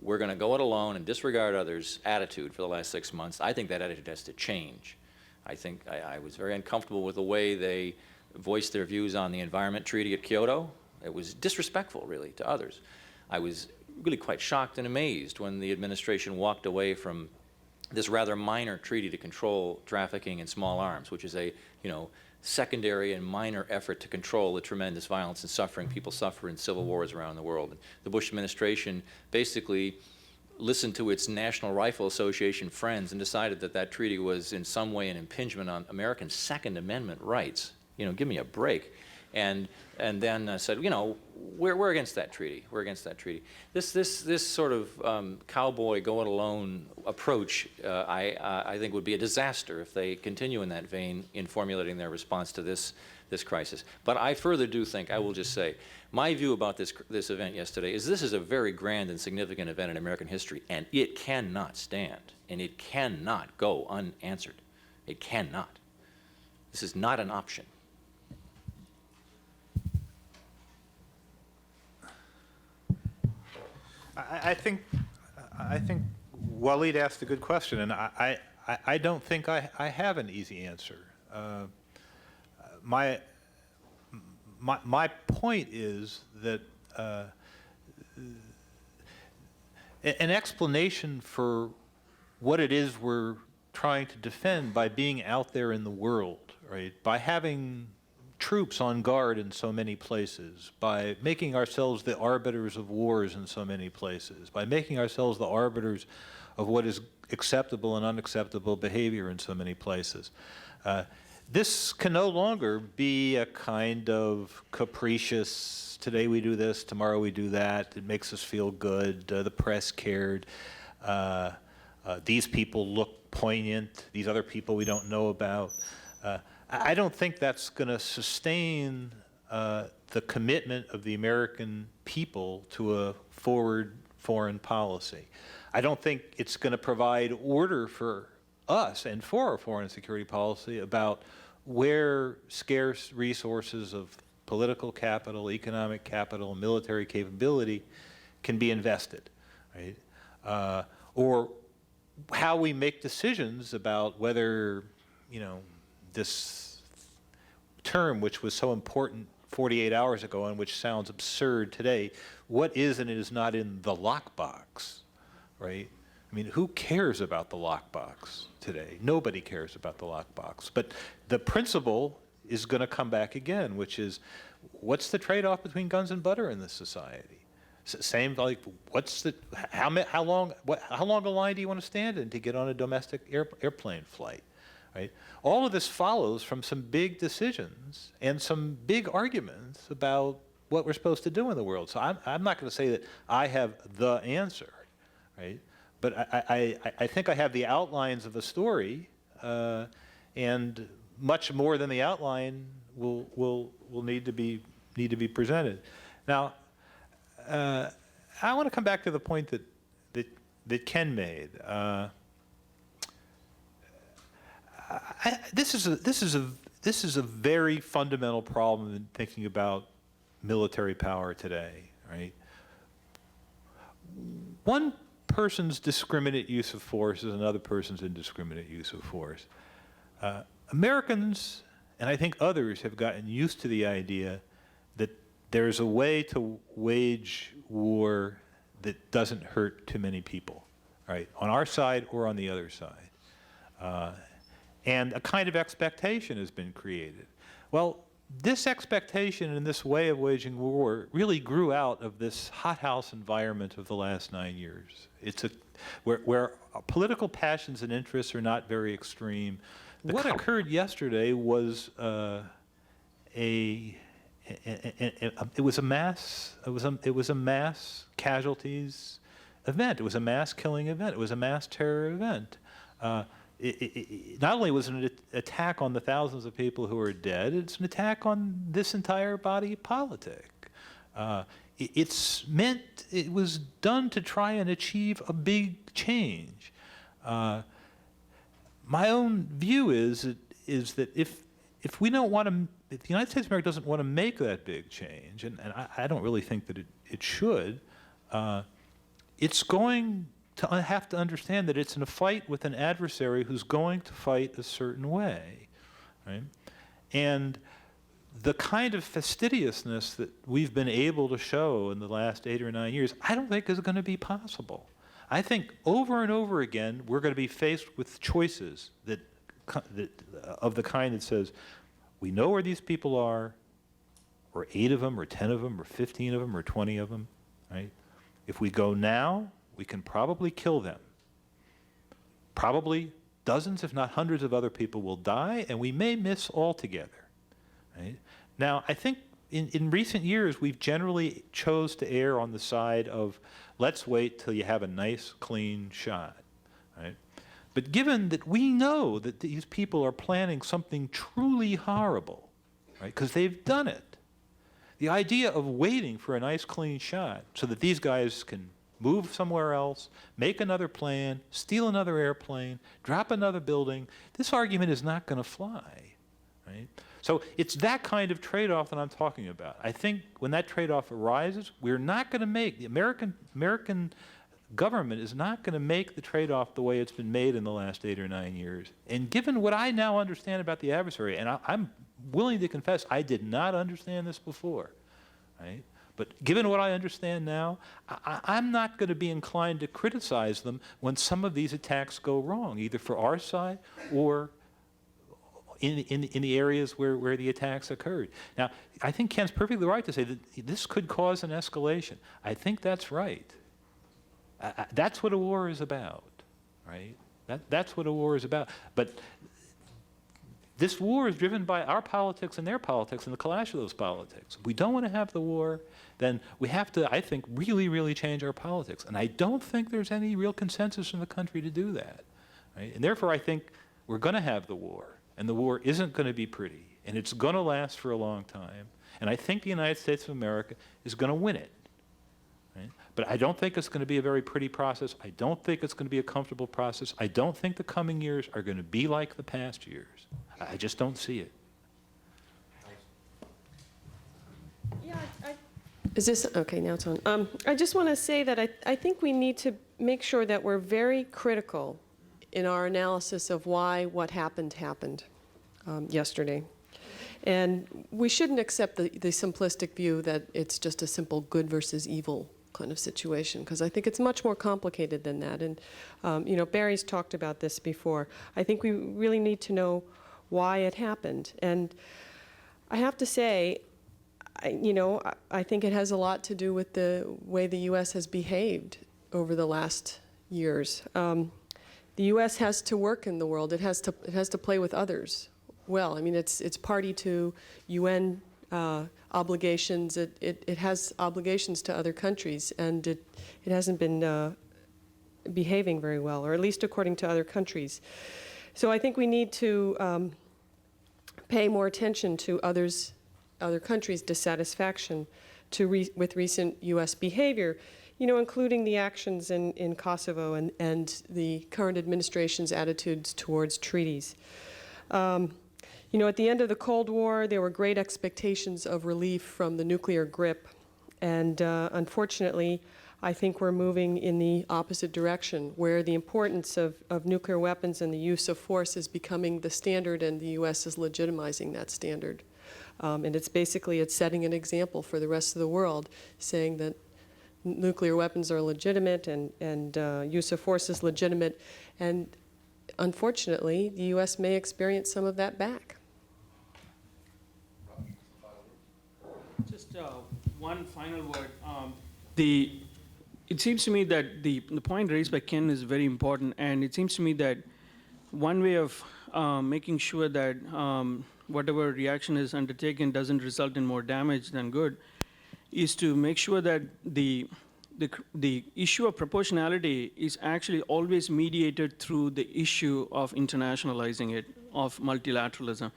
we're going to go it alone and disregard others attitude for the last 6 months. I think that attitude has to change. I think I was very uncomfortable with the way they voiced their views on the Environment Treaty at Kyoto. It was disrespectful, really, to others. I was really quite shocked and amazed when the administration walked away from this rather minor treaty to control trafficking in small arms, which is a, secondary and minor effort to control the tremendous violence and suffering people suffer in civil wars around the world. And the Bush administration basically listened to its National Rifle Association friends and decided that that treaty was in some way an impingement on American Second Amendment rights. Give me a break. And then said, we're against that treaty. We're against that treaty. This sort of cowboy go-it-alone approach, I think, would be a disaster if they continue in that vein in formulating their response to this crisis. But I further do think, I will just say, my view about this event yesterday is this is a very grand and significant event in American history, and it cannot stand, and it cannot go unanswered. It cannot. This is not an option. I think Walid asked a good question, and I don't think I have an easy answer. My point is that an explanation for what it is we're trying to defend by being out there in the world, right? By having troops on guard in so many places, by making ourselves the arbiters of wars in so many places, by making ourselves the arbiters of what is acceptable and unacceptable behavior in so many places. This can no longer be a kind of capricious, today we do this, tomorrow we do that, it makes us feel good, the press cared, these people look poignant, these other people we don't know about. I don't think that's going to sustain the commitment of the American people to a forward foreign policy. I don't think it's going to provide order for us and for our foreign and security policy about where scarce resources of political capital, economic capital, military capability can be invested, right? Or how we make decisions about whether, you know, this term, which was so important 48 hours ago and which sounds absurd today, what is and is not in the lockbox, right? I mean, who cares about the lockbox today? Nobody cares about the lockbox. But the principle is going to come back again, which is, what's the trade-off between guns and butter in this society? Same, like, what's the, how long a line do you want to stand in to get on a domestic airplane flight, right? All of this follows from some big decisions and some big arguments about what we're supposed to do in the world. So I'm not going to say that I have the answer, right? But I think I have the outlines of a story, and much more than the outline will need to be presented. Now, I want to come back to the point that Ken made. This is a very fundamental problem in thinking about military power today, right? One person's discriminate use of force is another person's indiscriminate use of force. Americans, and I think others, have gotten used to the idea that there's a way to wage war that doesn't hurt too many people, right? On our side or on the other side. And a kind of expectation has been created. Well, this expectation and this way of waging war really grew out of this hothouse environment of the last 9 years. It's where political passions and interests are not very extreme. What occurred yesterday was it was a mass casualties event. It was a mass killing event. It was a mass terror event. Not only was it an attack on the thousands of people who are dead, it's an attack on this entire body politic. It was done to try and achieve a big change. My own view is that if we don't want to, if the United States of America doesn't want to make that big change, and I don't really think that it should, it's going to have to understand that it's in a fight with an adversary who's going to fight a certain way, right? And the kind of fastidiousness that we've been able to show in the last 8 or 9 years, I don't think is going to be possible. I think over and over again, we're going to be faced with choices that of the kind that says, we know where these people are, or 8 of them, or 10 of them, or 15 of them, or 20 of them, right? If we go now, we can probably kill them. Probably dozens, if not hundreds of other people will die, and we may miss altogether, right? Now, I think in recent years, we've generally chose to err on the side of, let's wait till you have a nice, clean shot, right? But given that we know that these people are planning something truly horrible, right, because they've done it, the idea of waiting for a nice, clean shot so that these guys can move somewhere else, make another plan, steal another airplane, drop another building, this argument is not going to fly, right? So it's that kind of trade-off that I'm talking about. I think when that trade-off arises, we're not going to make, the American government is not going to make the trade-off the way it's been made in the last 8 or 9 years. And given what I now understand about the adversary, and I'm willing to confess I did not understand this before, right? But given what I understand now, I'm not going to be inclined to criticize them when some of these attacks go wrong, either for our side or in the areas where the attacks occurred. Now, I think Ken's perfectly right to say that this could cause an escalation. I think that's right. That's what a war is about, right? That's what a war is about. But this war is driven by our politics and their politics and the clash of those politics. If we don't want to have the war, then we have to, I think, really, really change our politics. And I don't think there's any real consensus in the country to do that, right? And therefore, I think we're going to have the war. And the war isn't going to be pretty. And it's going to last for a long time. And I think the United States of America is going to win it. Right? But I don't think it's going to be a very pretty process. I don't think it's going to be a comfortable process. I don't think the coming years are going to be like the past years. I just don't see it. Yeah, is this, okay, now it's on. I just want to say that I think we need to make sure that we're very critical in our analysis of why what happened yesterday. And we shouldn't accept the simplistic view that it's just a simple good versus evil kind of situation, because I think it's much more complicated than that. And, Barry's talked about this before. I think we really need to know why it happened. And I have to say, I think it has a lot to do with the way the U.S. has behaved over the last years. The U.S. has to work in the world. It has to play with others well. I mean, it's party to UN obligations. It has obligations to other countries, and it hasn't been behaving very well, or at least according to other countries. So I think we need to pay more attention to other countries' dissatisfaction with recent U.S. behavior, including the actions in Kosovo and the current administration's attitudes towards treaties. At the end of the Cold War, there were great expectations of relief from the nuclear grip, and unfortunately, I think we're moving in the opposite direction, where the importance of nuclear weapons and the use of force is becoming the standard, and the U.S. is legitimizing that standard. And it's setting an example for the rest of the world, saying that nuclear weapons are legitimate and use of force is legitimate. And unfortunately, the U.S. may experience some of that back. Just one final word. It seems to me that the point raised by Ken is very important, and it seems to me that one way of making sure that whatever reaction is undertaken doesn't result in more damage than good is to make sure that the issue of proportionality is actually always mediated through the issue of internationalizing it, of multilateralism.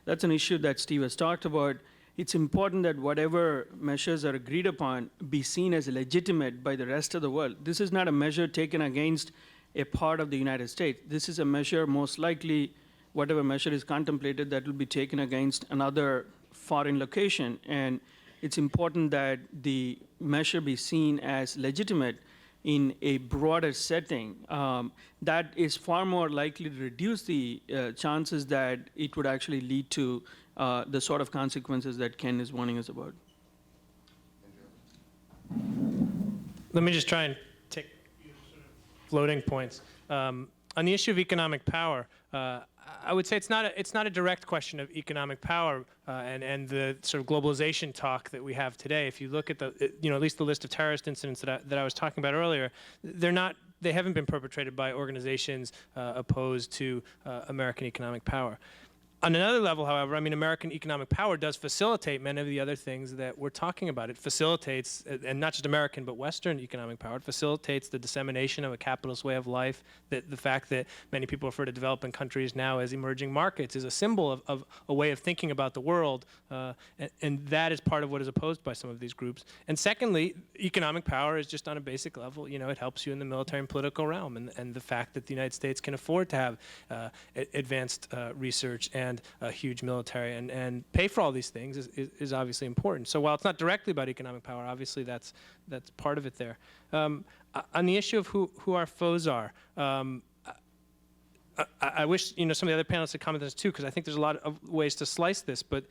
That's an issue that Steve has talked about. It's important that whatever measures are agreed upon be seen as legitimate by the rest of the world. This is not a measure taken against a part of the United States. This is a measure, most likely, whatever measure is contemplated, that will be taken against another foreign location. And it's important that the measure be seen as legitimate in a broader setting. That is far more likely to reduce the chances that it would actually lead to the sort of consequences that Ken is warning us about. Let me just try and take floating points. On the issue of economic power, I would say it's not a direct question of economic power and the sort of globalization talk that we have today. If you look at at least the list of terrorist incidents that I was talking about earlier, they haven't been perpetrated by organizations opposed to American economic power. On another level, however, I mean, American economic power does facilitate many of the other things that we're talking about. It facilitates, and not just American, but Western economic power. It facilitates the dissemination of a capitalist way of life. The fact that many people refer to developing countries now as emerging markets is a symbol of a way of thinking about the world, and that is part of what is opposed by some of these groups. And secondly, economic power is just on a basic level. It helps you in the military and political realm, and the fact that the United States can afford to have advanced research and a huge military and pay for all these things is obviously important. So while it's not directly about economic power, obviously that's part of it there. On the issue of who our foes are, I wish some of the other panelists had commented on this too, because I think there's a lot of ways to slice this, but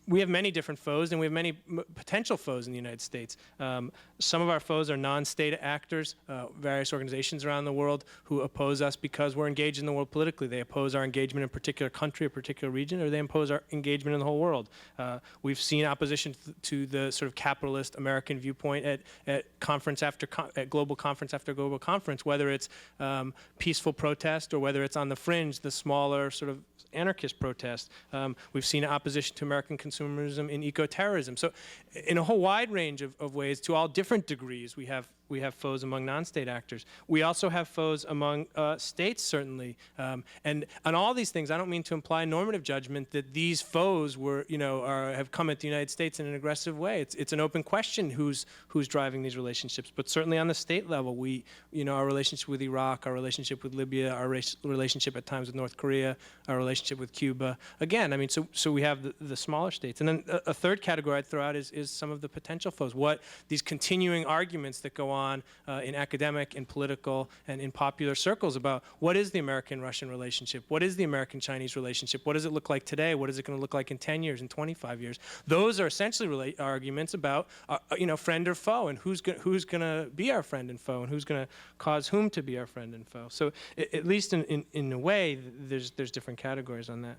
we have many different foes, and we have many potential foes in the United States. Some of our foes are non-state actors, various organizations around the world who oppose us because we're engaged in the world politically. They oppose our engagement in a particular country, a particular region, or they oppose our engagement in the whole world. We've seen opposition to the sort of capitalist American viewpoint at conference after at global conference after global conference, whether it's peaceful protest or whether it's on the fringe, the smaller sort of anarchist protest. We've seen opposition to American consumerism in eco-terrorism. So in a whole wide range of ways, to all different degrees, we have We have foes among non-state actors. We also have foes among states, certainly. And on all these things, I don't mean to imply normative judgment that these foes were, have come at the United States in an aggressive way. It's an open question who's driving these relationships. But certainly on the state level, our relationship with Iraq, our relationship with Libya, our relationship at times with North Korea, our relationship with Cuba. Again, I mean, so we have the smaller states. And then a third category I'd throw out is some of the potential foes. What these continuing arguments that go on in academic, in political, and in popular circles about what is the American-Russian relationship? What is the American-Chinese relationship? What does it look like today? What is it going to look like in 10 years, in 25 years? Those are essentially arguments about, friend or foe, and who's going to be our friend and foe, and who's going to cause whom to be our friend and foe. So at least in a way, there's different categories on that.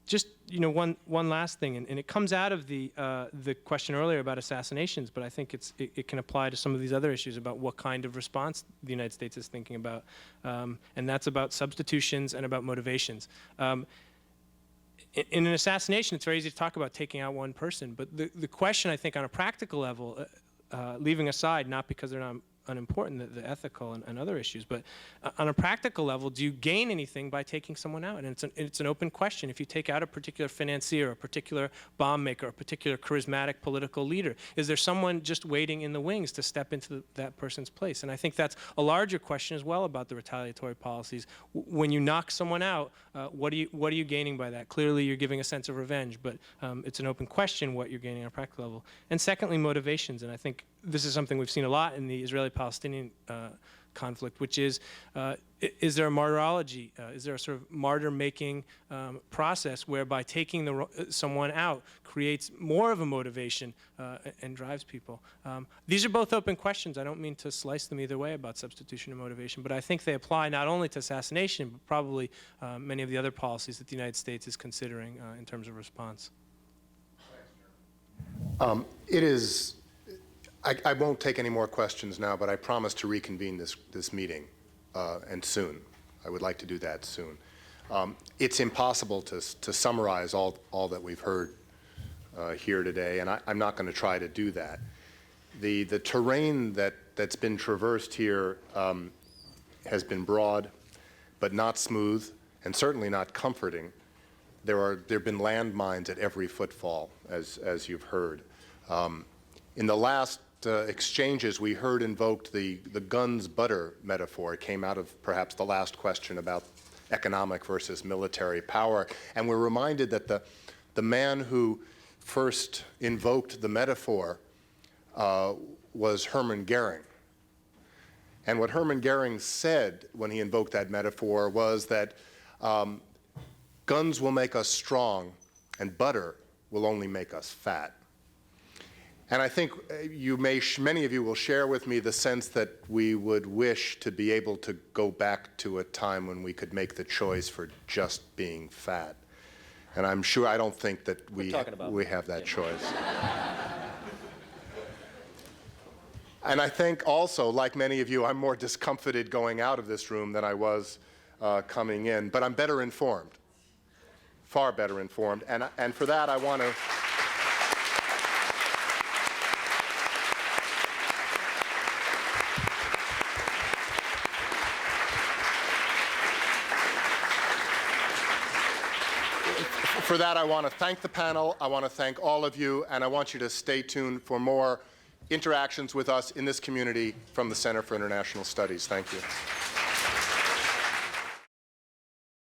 Just one last thing, and it comes out of the question earlier about assassinations, but I think it can apply to some of these other issues about what kind of response the United States is thinking about, and that's about substitutions and about motivations. In an assassination, it's very easy to talk about taking out one person, but the question, I think, on a practical level, leaving aside, not because they're not unimportant, the ethical and other issues, but on a practical level, do you gain anything by taking someone out? And it's an open question. If you take out a particular financier, a particular bomb maker, a particular charismatic political leader, is there someone just waiting in the wings to step into that person's place? And I think that's a larger question as well about the retaliatory policies. When you knock someone out, what are you gaining by that? Clearly, you're giving a sense of revenge, but it's an open question what you're gaining on a practical level. And secondly, motivations. And I think this is something we've seen a lot in the Israeli-Palestinian conflict, which is there a martyrology? Is there a sort of martyr-making process whereby taking someone out creates more of a motivation and drives people? These are both open questions. I don't mean to slice them either way about substitution and motivation, but I think they apply not only to assassination, but probably many of the other policies that the United States is considering in terms of response. I won't take any more questions now, but I promise to reconvene this meeting, and soon. I would like to do that soon. It's impossible to summarize all that we've heard here today, and I'm not going to try to do that. The terrain that's been traversed here has been broad, but not smooth, and certainly not comforting. There have been landmines at every footfall, as you've heard. In the last exchanges we heard invoked the guns butter metaphor. It came out of perhaps the last question about economic versus military power, and we're reminded that the man who first invoked the metaphor was Hermann Goering. And what Hermann Goering said when he invoked that metaphor was that guns will make us strong and butter will only make us fat. And I think many of you will share with me the sense that we would wish to be able to go back to a time when we could make the choice for just being fat. And I don't think that we have that choice. And I think also, like many of you, I'm more discomfited going out of this room than I was coming in, but I'm better informed, far better informed. And for that, I want to thank the panel, I want to thank all of you, and I want you to stay tuned for more interactions with us in this community from the Center for International Studies. Thank you.